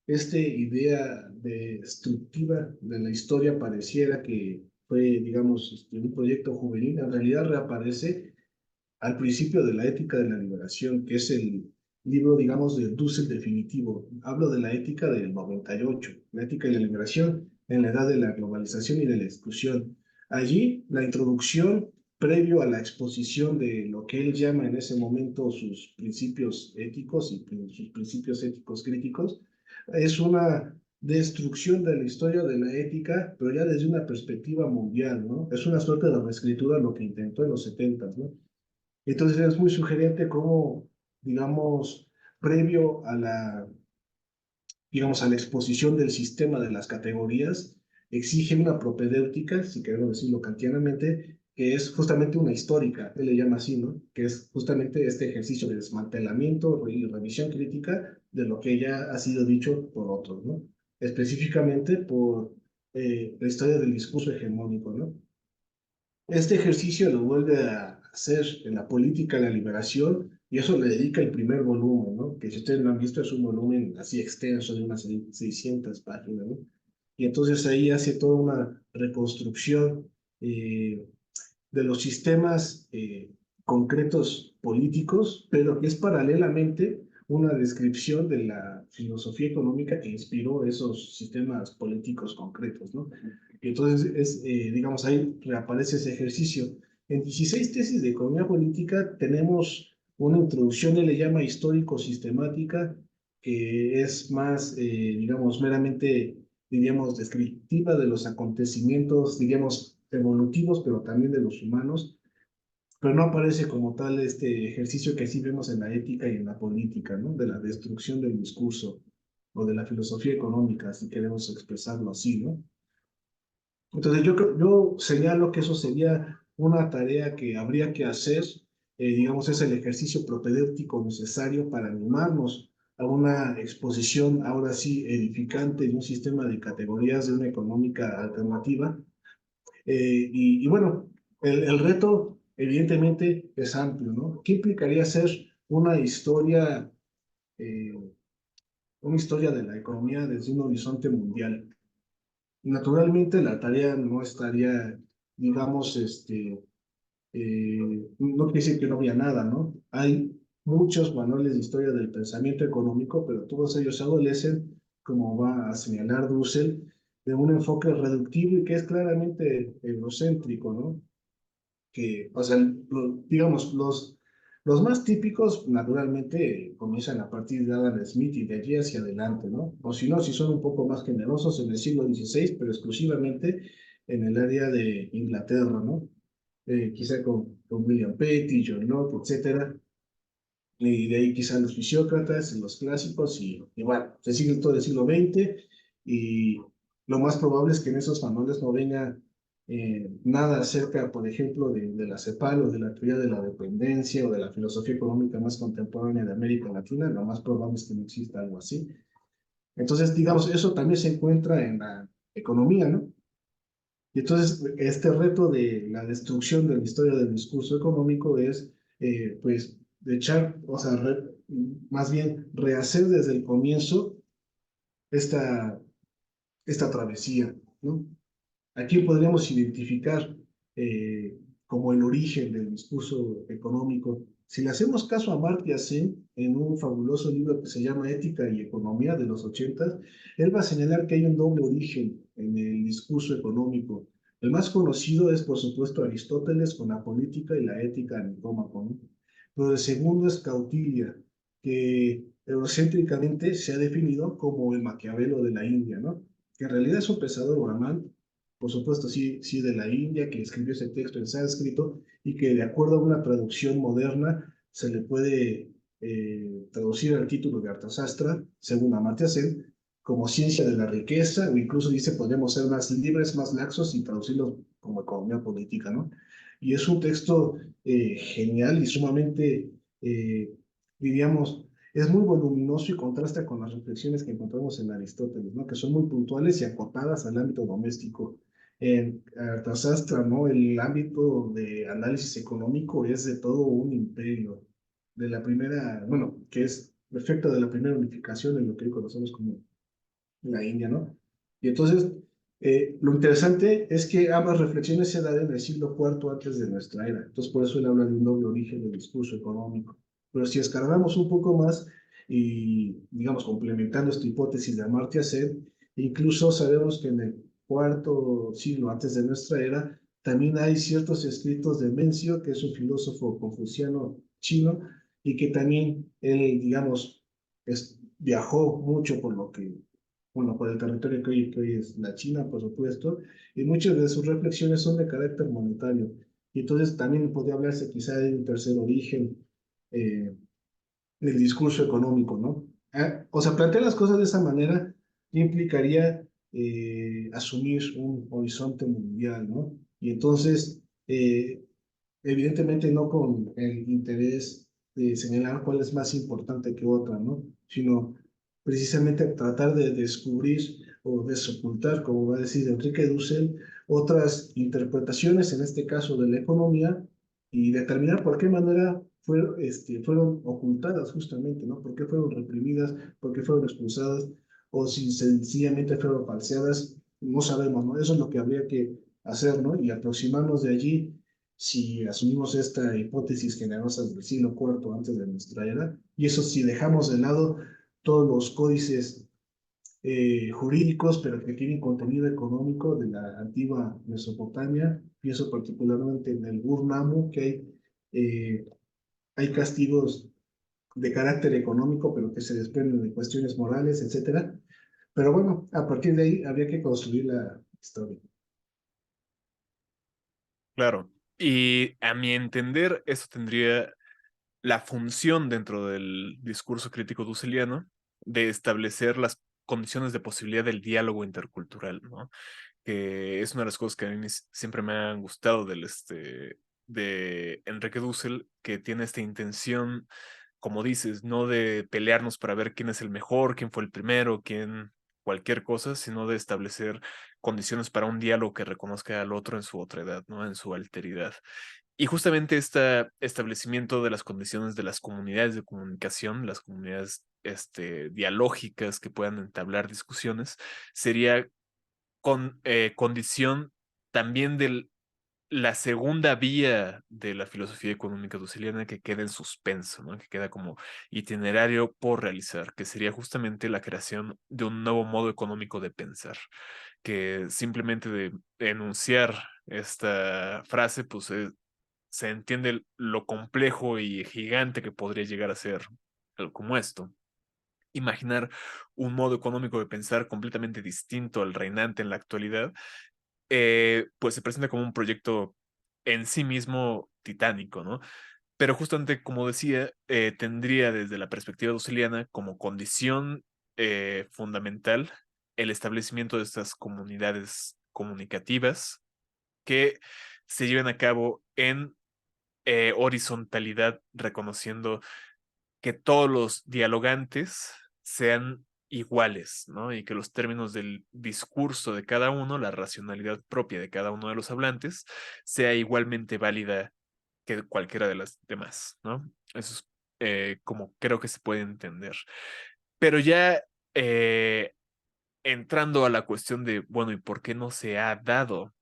esta idea destructiva de la historia pareciera que fue, digamos, un proyecto juvenil, en realidad reaparece al principio de la ética de la liberación, que es el libro, digamos, de Dussel definitivo. Hablo de la ética del 98, la ética de la liberación en la edad de la globalización y de la exclusión. Allí, la introducción previo a la exposición de lo que él llama en ese momento sus principios éticos y sus principios éticos críticos, es una destrucción de la historia de la ética, pero ya desde una perspectiva mundial, ¿no? Es una suerte de reescritura lo que intentó en los 70, ¿no? Entonces es muy sugerente cómo, digamos, previo a digamos, a la exposición del sistema de las categorías, exige una propedéutica, si queremos decirlo kantianamente, que es justamente una histórica, él le llama así, ¿no? Que es justamente este ejercicio de desmantelamiento y revisión crítica de lo que ya ha sido dicho por otros, ¿no? Específicamente por la historia del discurso hegemónico, ¿no? Este ejercicio lo vuelve a hacer en la política de la liberación y eso le dedica el primer volumen, ¿no? Que si ustedes lo han visto es un volumen así extenso de unas 600 páginas, ¿no? Y entonces ahí hace toda una reconstrucción eh, de los sistemas concretos políticos, pero que es paralelamente una descripción de la filosofía económica que inspiró esos sistemas políticos concretos, ¿no? Y entonces, digamos, ahí reaparece ese ejercicio. En 16 tesis de economía política tenemos una introducción, él le llama histórico-sistemática, que es más, digamos, meramente, diríamos, descriptiva de los acontecimientos, diríamos, evolutivos, pero también de los humanos, pero no aparece como tal este ejercicio que sí vemos en la ética y en la política, ¿no? De la destrucción del discurso o de la filosofía económica, si queremos expresarlo así, ¿no? Entonces yo señalo que eso sería una tarea que habría que hacer, digamos, es el ejercicio propedéutico necesario para animarnos a una exposición ahora sí edificante de un sistema de categorías de una económica alternativa. Y bueno, el reto evidentemente es amplio, ¿no? ¿Qué implicaría hacer una eh, una historia de la economía desde un horizonte mundial? Naturalmente la tarea no estaría, digamos, no quiere decir que no había nada, ¿no? Hay muchos manuales de historia del pensamiento económico, pero todos ellos adolecen, como va a señalar Dussel, de un enfoque reductivo y que es claramente eurocéntrico, ¿no? Que, o sea, digamos, los más típicos, naturalmente, comienzan a partir de Adam Smith y de allí hacia adelante, ¿no? O si no, si son un poco más generosos en el siglo XVI, pero exclusivamente en el área de Inglaterra, ¿no? Quizá con William Petty, John Locke, etcétera, y de ahí quizá los fisiócratas, los clásicos, y bueno, se sigue todo el siglo XX, y lo más probable es que en esos manuales no venga nada acerca, por ejemplo, de la CEPAL o de la teoría de la dependencia o de la filosofía económica más contemporánea de América Latina, lo más probable es que no exista algo así. Entonces, digamos, eso también se encuentra en la economía, ¿no? Y entonces, este reto de la destrucción de la historia del discurso económico es, pues, de echar, o sea, más bien rehacer desde el comienzo esta, esta travesía, ¿no? Aquí podríamos identificar como el origen del discurso económico. Si le hacemos caso a Amartya Sen en un fabuloso libro que se llama Ética y Economía de los 80, él va a señalar que hay un doble origen en el discurso económico. El más conocido es, por supuesto, Aristóteles con la política y la ética en Nicómaco, ¿no? Pero el segundo es Kautilya, que eurocéntricamente se ha definido como el Maquiavelo de la India, ¿no? Que en realidad es un pensador brahman, por supuesto, sí, sí, de la India, que escribió ese texto en sánscrito y que de acuerdo a una traducción moderna se le puede traducir al título de Arthasastra, según Amartya Sen, como ciencia de la riqueza, o incluso dice podemos ser más libres, más laxos y traducirlo como economía política, ¿no? Y es un texto genial y sumamente, diríamos, es muy voluminoso y contrasta con las reflexiones que encontramos en Aristóteles, ¿no? Que son muy puntuales y acotadas al ámbito doméstico. en Arthasastra, ¿no? El ámbito de análisis económico es de todo un imperio. De la primera, bueno, que es efecto de la primera unificación en lo que hoy conocemos como la India, ¿no? Y entonces, lo interesante es que ambas reflexiones se dan en el siglo IV antes de nuestra era. Entonces, por eso él habla de un doble origen del discurso económico. Pero si escarbamos un poco más y, digamos, complementando esta hipótesis de Amartya Sen, incluso sabemos que en el cuarto siglo antes de nuestra era también hay ciertos escritos de Mencio, que es un filósofo confuciano chino, y que también él, digamos, viajó mucho por lo que bueno, por el territorio que hoy es la China, por supuesto, y muchas de sus reflexiones son de carácter monetario. Y entonces también podría hablarse quizá de un tercer origen eh, del discurso económico, ¿no? O sea, plantear las cosas de esa manera implicaría asumir un horizonte mundial, ¿no? Y entonces, evidentemente no con el interés de señalar cuál es más importante que otra, ¿no? Sino precisamente tratar de descubrir o desocultar, como va a decir Enrique Dussel, otras interpretaciones, en este caso de la economía, y determinar por qué manera fueron ocultadas justamente, ¿no? ¿Por qué fueron reprimidas? ¿Por qué fueron expulsadas? O si sencillamente fueron falseadas, no sabemos, ¿no? Eso es lo que habría que hacer, ¿no? Y aproximarnos de allí si asumimos esta hipótesis generosa del siglo IV antes de nuestra era, y eso si dejamos de lado todos los códices jurídicos, pero que tienen contenido económico de la antigua Mesopotamia, pienso particularmente en el Ur-Nammu, que hay castigos de carácter económico, pero que se desprenden de cuestiones morales, etcétera. Pero bueno, a partir de ahí habría que construir la historia. Claro. Y a mi entender, eso tendría la función dentro del discurso crítico dusseliano de establecer las condiciones de posibilidad del diálogo intercultural, ¿no? Que es una de las cosas que a mí siempre me han gustado de Enrique Dussel, que tiene esta intención, como dices, no de pelearnos para ver quién es el mejor, quién fue el primero, quién cualquier cosa, sino de establecer condiciones para un diálogo que reconozca al otro en su otredad, ¿no? En su alteridad. Y justamente este establecimiento de las condiciones de las comunidades de comunicación, las comunidades dialógicas que puedan entablar discusiones, sería condición también de la segunda vía de la filosofía económica dusseliana que queda en suspenso, ¿no? Que queda como itinerario por realizar, que sería justamente la creación de un nuevo modo económico de pensar, que simplemente de enunciar esta frase, pues se entiende lo complejo y gigante que podría llegar a ser algo como esto. Imaginar un modo económico de pensar completamente distinto al reinante en la actualidad, pues se presenta como un proyecto en sí mismo titánico, ¿no? Pero justamente, como decía, tendría desde la perspectiva dusseliana como condición fundamental el establecimiento de estas comunidades comunicativas que se lleven a cabo en horizontalidad, reconociendo que todos los dialogantes sean iguales, ¿no? Y que los términos del discurso de cada uno, la racionalidad propia de cada uno de los hablantes, sea igualmente válida que cualquiera de las demás, ¿no? Eso es como creo que se puede entender. Pero ya entrando a la cuestión de, bueno, ¿y por qué no se ha dado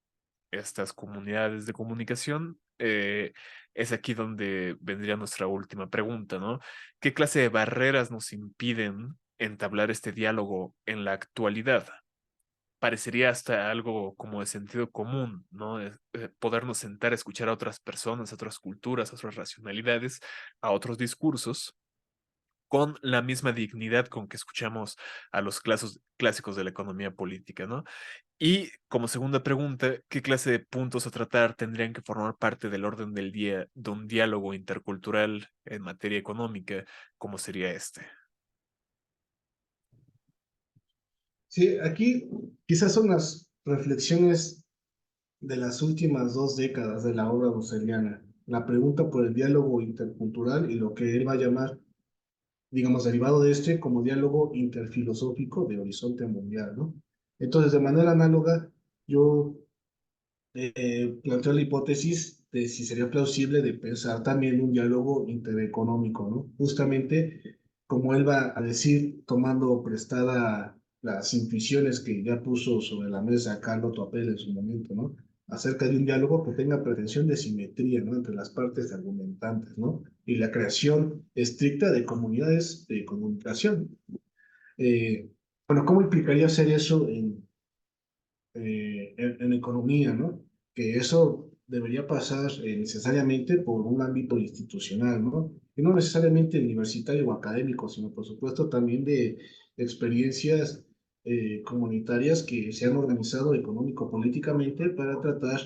estas comunidades de comunicación? Es aquí donde vendría nuestra última pregunta, ¿no? ¿Qué clase de barreras nos impiden entablar este diálogo en la actualidad? Parecería hasta algo como de sentido común, ¿no? Podernos sentar a escuchar a otras personas, a otras culturas, a otras racionalidades, a otros discursos, con la misma dignidad con que escuchamos a los clásicos de la economía política, ¿no? Y como segunda pregunta, ¿qué clase de puntos a tratar tendrían que formar parte del orden del día de un diálogo intercultural en materia económica, como sería este? Sí, aquí quizás son las reflexiones de las últimas 2 décadas de la obra dusseliana. La pregunta por el diálogo intercultural y lo que él va a llamar, digamos, derivado de este como diálogo interfilosófico de horizonte mundial, ¿no? Entonces, de manera análoga, yo planteó la hipótesis de si sería plausible de pensar también un diálogo intereconómico, ¿no? Justamente, como él va a decir, tomando prestada las intuiciones que ya puso sobre la mesa Carlos Topel en su momento, ¿no? Acerca de un diálogo que tenga pretensión de simetría, ¿no? Entre las partes argumentantes, ¿no? Y la creación estricta de comunidades de comunicación. Bueno, ¿cómo implicaría hacer eso en economía, ¿no? Que eso debería pasar necesariamente por un ámbito institucional, ¿no? Y no necesariamente universitario o académico, sino por supuesto también de experiencias comunitarias que se han organizado económico-políticamente para tratar,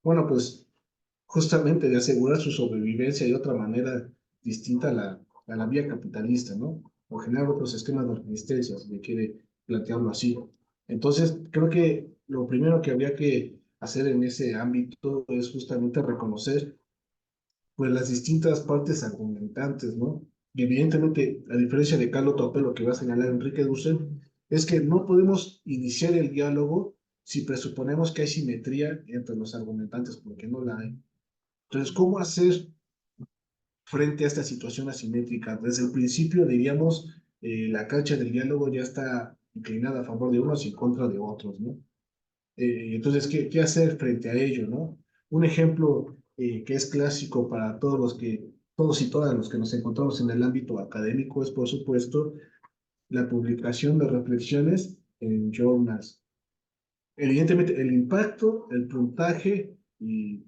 bueno, pues justamente de asegurar su sobrevivencia de otra manera distinta a la vía capitalista, ¿no? O generar otros esquemas de resistencia, si se quiere plantearlo así. Entonces, creo que lo primero que habría que hacer en ese ámbito es justamente reconocer pues las distintas partes argumentantes, ¿no? Y evidentemente, a diferencia de Carlos Topé, lo que va a señalar Enrique Dussel, es que no podemos iniciar el diálogo si presuponemos que hay simetría entre los argumentantes, porque no la hay. Entonces, ¿cómo hacer frente a esta situación asimétrica? Desde el principio, diríamos, la cancha del diálogo ya está inclinada a favor de unos y en contra de otros, ¿no? Entonces, ¿qué hacer frente a ello, no? Un ejemplo que es clásico para todos y todas los que nos encontramos en el ámbito académico es, por supuesto, la publicación de reflexiones en journals. Evidentemente, el impacto, el puntaje y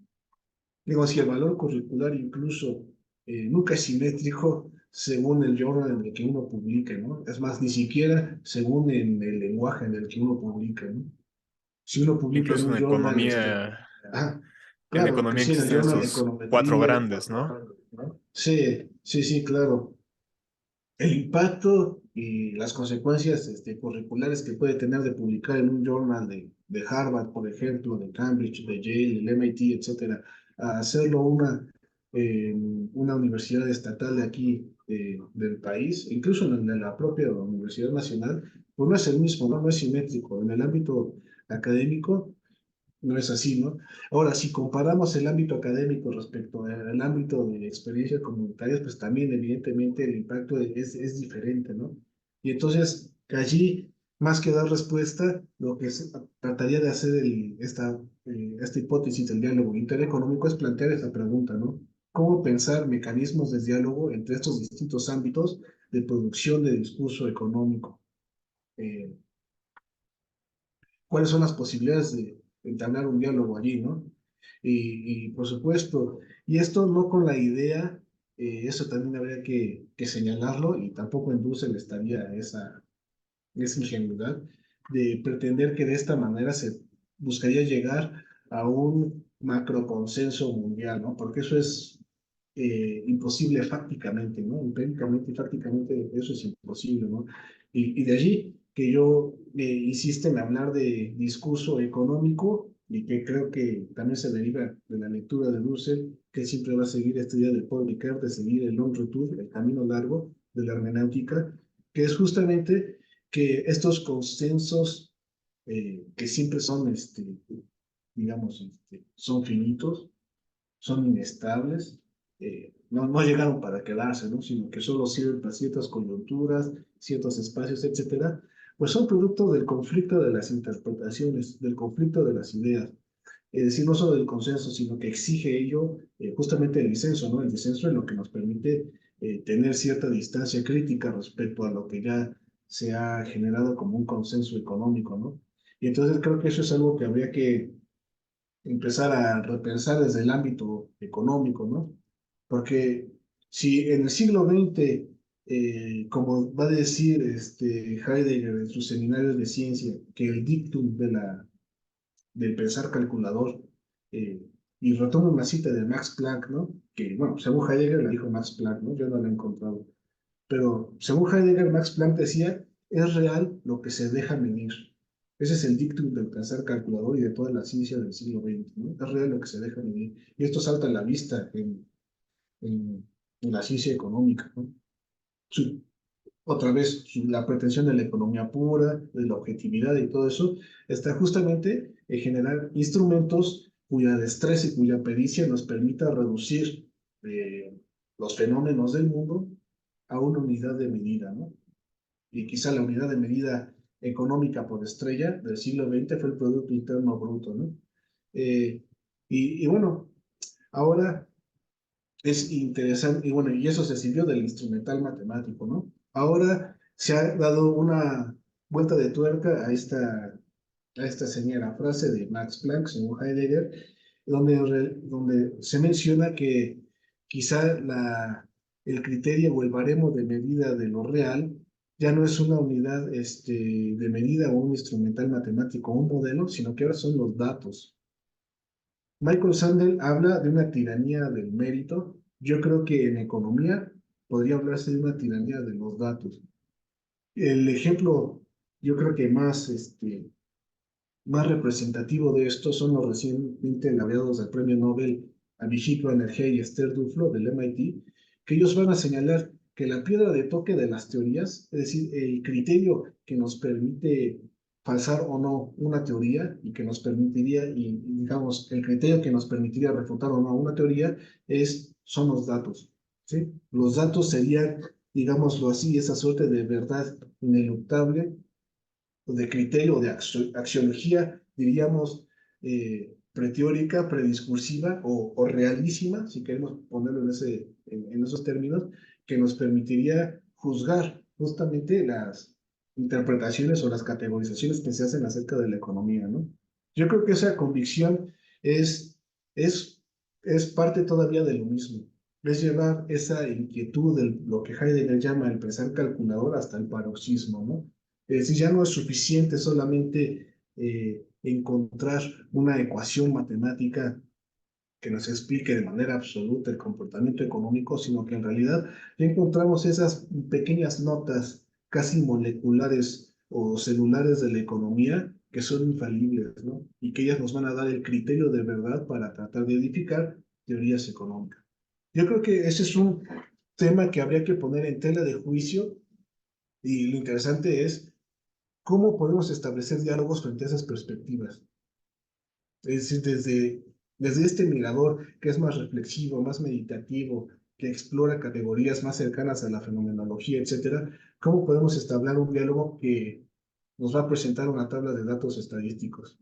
digo, si el valor curricular incluso nunca es simétrico según el journal en el que uno publique, ¿no? Es más, ni siquiera según en el lenguaje en el que uno publique, ¿no? Si uno publica en Incluso un journal, ah, en claro, que economía sí, en el existen journal de estos cuatro econometría, grandes, ¿no? ¿no? Sí, sí, sí, claro. El impacto y las consecuencias curriculares que puede tener de publicar en un journal de Harvard, por ejemplo, de Cambridge, de Yale, el MIT, etcétera, a hacerlo una universidad estatal de aquí, del país, incluso en la propia Universidad Nacional, pues no es el mismo, ¿no? No es simétrico. En el ámbito académico, no es así, ¿no? Ahora, si comparamos el ámbito académico respecto al ámbito de experiencias comunitarias, pues también evidentemente el impacto es diferente, ¿no? Y entonces, allí, más que dar respuesta, lo que trataría de hacer esta hipótesis del diálogo intereconómico es plantear esa pregunta, ¿no? ¿Cómo pensar mecanismos de diálogo entre estos distintos ámbitos de producción de discurso económico? Eh, ¿Cuáles son las posibilidades de entablar un diálogo allí, ¿no? Por supuesto, y esto no con la idea, eso también habría que señalarlo, y tampoco en Dussel estaría esa ingenuidad de pretender que de esta manera se buscaría llegar a un macroconsenso mundial, ¿no? Porque eso es imposible fácticamente, ¿no? Empíricamente y fácticamente eso es imposible, ¿no? Y de allí que yo insiste en hablar de discurso económico y que creo que también se deriva de la lectura de Dussel, que siempre va a seguir esta idea de Paul Ricoeur, de seguir el long retour, el camino largo de la hermenéutica, que es justamente que estos consensos que siempre son, digamos, son finitos, son inestables, no llegaron para quedarse, ¿no? Sino que solo sirven para ciertas coyunturas, ciertos espacios, etcétera, pues son producto del conflicto de las interpretaciones, del conflicto de las ideas. Es decir, no solo del consenso, sino que exige ello justamente el disenso, ¿no? El disenso es lo que nos permite tener cierta distancia crítica respecto a lo que ya se ha generado como un consenso económico, ¿no? Y entonces creo que eso es algo que habría que empezar a repensar desde el ámbito económico, ¿no? Porque si en el siglo XX, como va a decir Heidegger en sus seminarios de ciencia, que el dictum del pensar calculador, eh, y retomo una cita de Max Planck, ¿no? Que, bueno, según Heidegger la dijo Max Planck, ¿no? Yo no la he encontrado. Pero según Heidegger, Max Planck decía, es real lo que se deja medir. Ese es el dictum del pensar calculador y de toda la ciencia del siglo XX, ¿no? Es real lo que se deja medir. Y esto salta a la vista en la ciencia económica, ¿no? Su, otra vez, la pretensión de la economía pura, de la objetividad y todo eso, está justamente en generar instrumentos cuya destreza y cuya pericia nos permita reducir eh, los fenómenos del mundo a una unidad de medida, ¿no? Y quizá la unidad de medida económica por estrella del siglo XX fue el Producto Interno Bruto, ¿no? Eh, y bueno, ahora es interesante, y bueno, y eso se sirvió del instrumental matemático, ¿no? Ahora se ha dado una vuelta de tuerca a esta señora frase de Max Planck, según Heidegger, donde se menciona que quizá el criterio o el baremo de medida de lo real ya no es una unidad de medida o un instrumental matemático o un modelo, sino que ahora son los datos. Michael Sandel habla de una tiranía del mérito. Yo creo que en economía podría hablarse de una tiranía de los datos. El ejemplo, yo creo que más representativo de esto son los recientemente laureados del Premio Nobel Abhijit Banerjee y Esther Duflo del MIT, que ellos van a señalar que la piedra de toque de las teorías, es decir, el criterio que nos permite falsar o no una teoría y que nos permitiría, y digamos, el criterio que nos permitiría refutar o no una teoría son los datos, ¿sí? Los datos serían, digámoslo así, esa suerte de verdad ineluctable de criterio, de axiología, diríamos, preteórica, prediscursiva o realísima, si queremos ponerlo en esos términos, que nos permitiría juzgar justamente las interpretaciones o las categorizaciones que se hacen acerca de la economía, ¿no? Yo creo que esa convicción es, es, es parte todavía de lo mismo. Es llevar esa inquietud de lo que Heidegger llama el pensar calculador hasta el paroxismo, ¿no? Es decir, ya no es suficiente solamente encontrar una ecuación matemática que nos explique de manera absoluta el comportamiento económico, sino que en realidad ya encontramos esas pequeñas notas casi moleculares o celulares de la economía que son infalibles, ¿no? Y que ellas nos van a dar el criterio de verdad para tratar de edificar teorías económicas. Yo creo que ese es un tema que habría que poner en tela de juicio y lo interesante es cómo podemos establecer diálogos frente a esas perspectivas. Es decir, desde este mirador que es más reflexivo, más meditativo, que explora categorías más cercanas a la fenomenología, etcétera, ¿cómo podemos establecer un diálogo que nos va a presentar una tabla de datos estadísticos?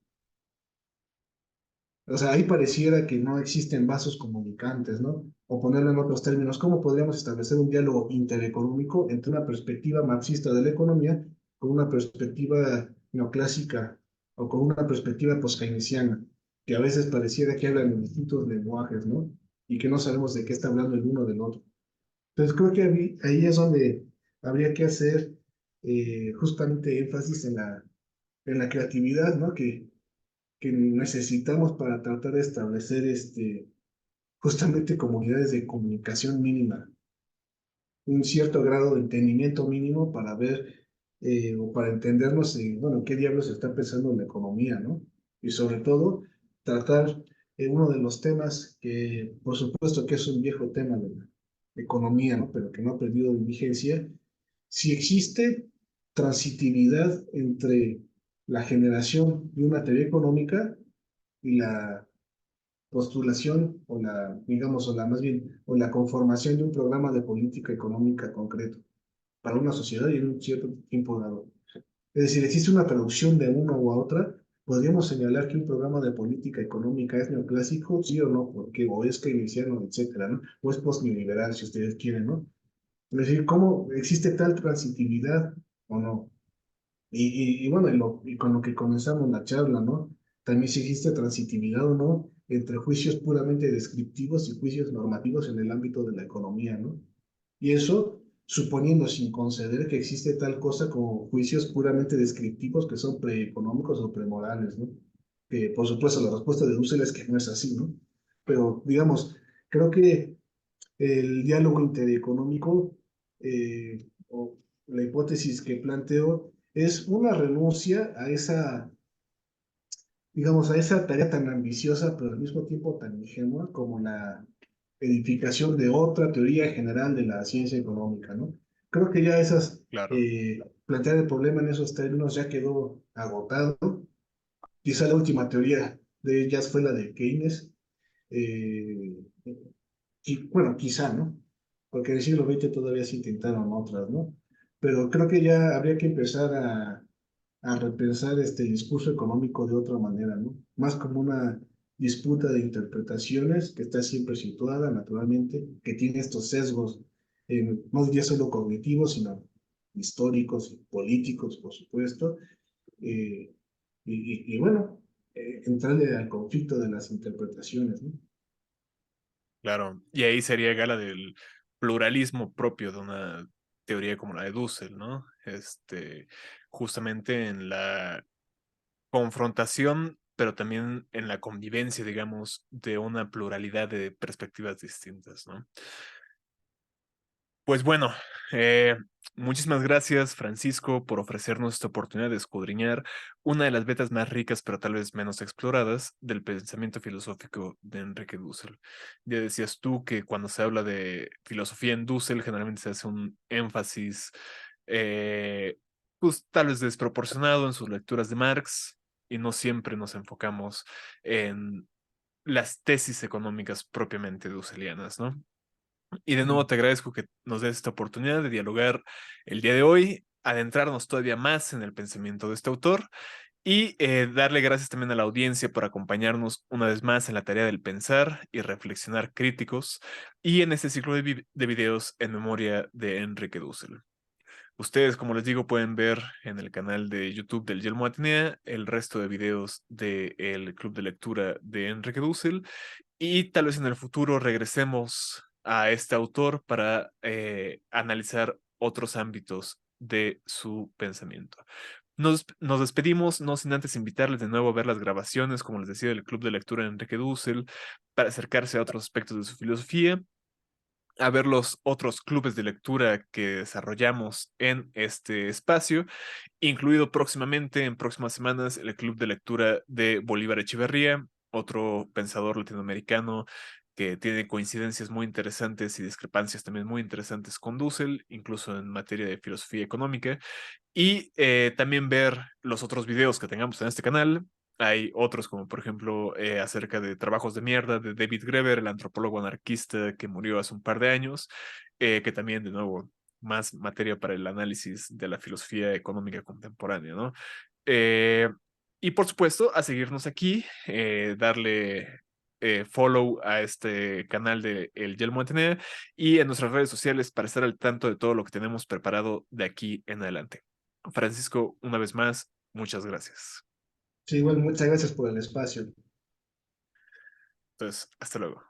O sea, ahí pareciera que no existen vasos comunicantes, ¿no? O ponerlo en otros términos, ¿cómo podríamos establecer un diálogo intereconómico entre una perspectiva marxista de la economía con una perspectiva neoclásica o con una perspectiva post-keynesiana, que a veces pareciera que hablan en distintos lenguajes, ¿no? Y que no sabemos de qué está hablando el uno del otro. Entonces creo que ahí es donde habría que hacer justamente énfasis en la creatividad, ¿no? Que necesitamos para tratar de establecer justamente comunidades de comunicación mínima, un cierto grado de entendimiento mínimo para ver o para entendernos en, bueno, qué diablos está pensando en la economía, ¿no? Y sobre todo, tratar uno de los temas que, por supuesto, que es un viejo tema de la economía, ¿no? Pero que no ha perdido vigencia, si existe transitividad entre la generación de una teoría económica y la postulación o digamos, más bien, o la conformación de un programa de política económica concreto para una sociedad y en un cierto tiempo dado. Es decir, existe una traducción de una u otra. Podríamos señalar que un programa de política económica es neoclásico, sí o no, porque o es keynesiano, etcétera, ¿no? O es postneoliberal, si ustedes quieren, ¿no? Es decir, ¿cómo existe tal transitividad o no? Y bueno, y con lo que comenzamos la charla, ¿no? También si existe transitividad o no entre juicios puramente descriptivos y juicios normativos en el ámbito de la economía, ¿no? Y eso suponiendo sin conceder que existe tal cosa como juicios puramente descriptivos que son preeconómicos o premorales, ¿no? Que por supuesto la respuesta deduce es que no es así, ¿no? Pero digamos, creo que el diálogo intereconómico o la hipótesis que planteo es una renuncia a digamos, a esa tarea tan ambiciosa, pero al mismo tiempo tan ingenua como la edificación de otra teoría general de la ciencia económica, ¿no? Creo que ya Claro. plantear el problema en esos términos ya quedó agotado. Quizá la última teoría de ellas fue la de Keynes. Eh, y bueno, quizá, ¿no? Porque en el siglo XX todavía se intentaron otras, ¿no? Pero creo que ya habría que empezar a repensar este discurso económico de otra manera, ¿no? Más como una disputa de interpretaciones que está siempre situada, naturalmente, que tiene estos sesgos, no diría solo cognitivos, sino históricos y políticos, por supuesto, eh, y bueno, entrarle al conflicto de las interpretaciones, ¿no? Claro, y ahí sería gala del pluralismo propio de una teoría como la de Dussel, ¿no? Justamente en la confrontación, pero también en la convivencia, digamos, de una pluralidad de perspectivas distintas, ¿no? Pues bueno, eh, muchísimas gracias, Francisco, por ofrecernos esta oportunidad de escudriñar una de las vetas más ricas, pero tal vez menos exploradas, del pensamiento filosófico de Enrique Dussel. Ya decías tú que cuando se habla de filosofía en Dussel, generalmente se hace un énfasis, eh, pues tal vez desproporcionado en sus lecturas de Marx, y no siempre nos enfocamos en las tesis económicas propiamente dusselianas, ¿no? Y de nuevo te agradezco que nos des esta oportunidad de dialogar el día de hoy, adentrarnos todavía más en el pensamiento de este autor y darle gracias también a la audiencia por acompañarnos una vez más en la tarea del pensar y reflexionar críticos y en este ciclo de videos en memoria de Enrique Dussel. Ustedes, como les digo, pueden ver en el canal de YouTube del Yelmo Atenea el resto de videos del Club de Lectura de Enrique Dussel y tal vez en el futuro regresemos a este autor para analizar otros ámbitos de su pensamiento. Nos despedimos, no sin antes invitarles de nuevo a ver las grabaciones, como les decía, del Club de Lectura de Enrique Dussel, para acercarse a otros aspectos de su filosofía, a ver los otros clubes de lectura que desarrollamos en este espacio, incluido próximamente, en próximas semanas, el Club de Lectura de Bolívar Echeverría, otro pensador latinoamericano que tiene coincidencias muy interesantes y discrepancias también muy interesantes con Dussel, incluso en materia de filosofía económica. Y también ver los otros videos que tengamos en este canal. Hay otros como por ejemplo acerca de trabajos de mierda de David Graeber, el antropólogo anarquista que murió hace un par de años, que también de nuevo más materia para el análisis de la filosofía económica contemporánea, ¿no? Eh, y por supuesto a seguirnos aquí, darle follow a este canal de El Yelmo Atenea y en nuestras redes sociales para estar al tanto de todo lo que tenemos preparado de aquí en adelante. Francisco, una vez más, muchas gracias. Sí, igual, muchas gracias por el espacio. Entonces, hasta luego.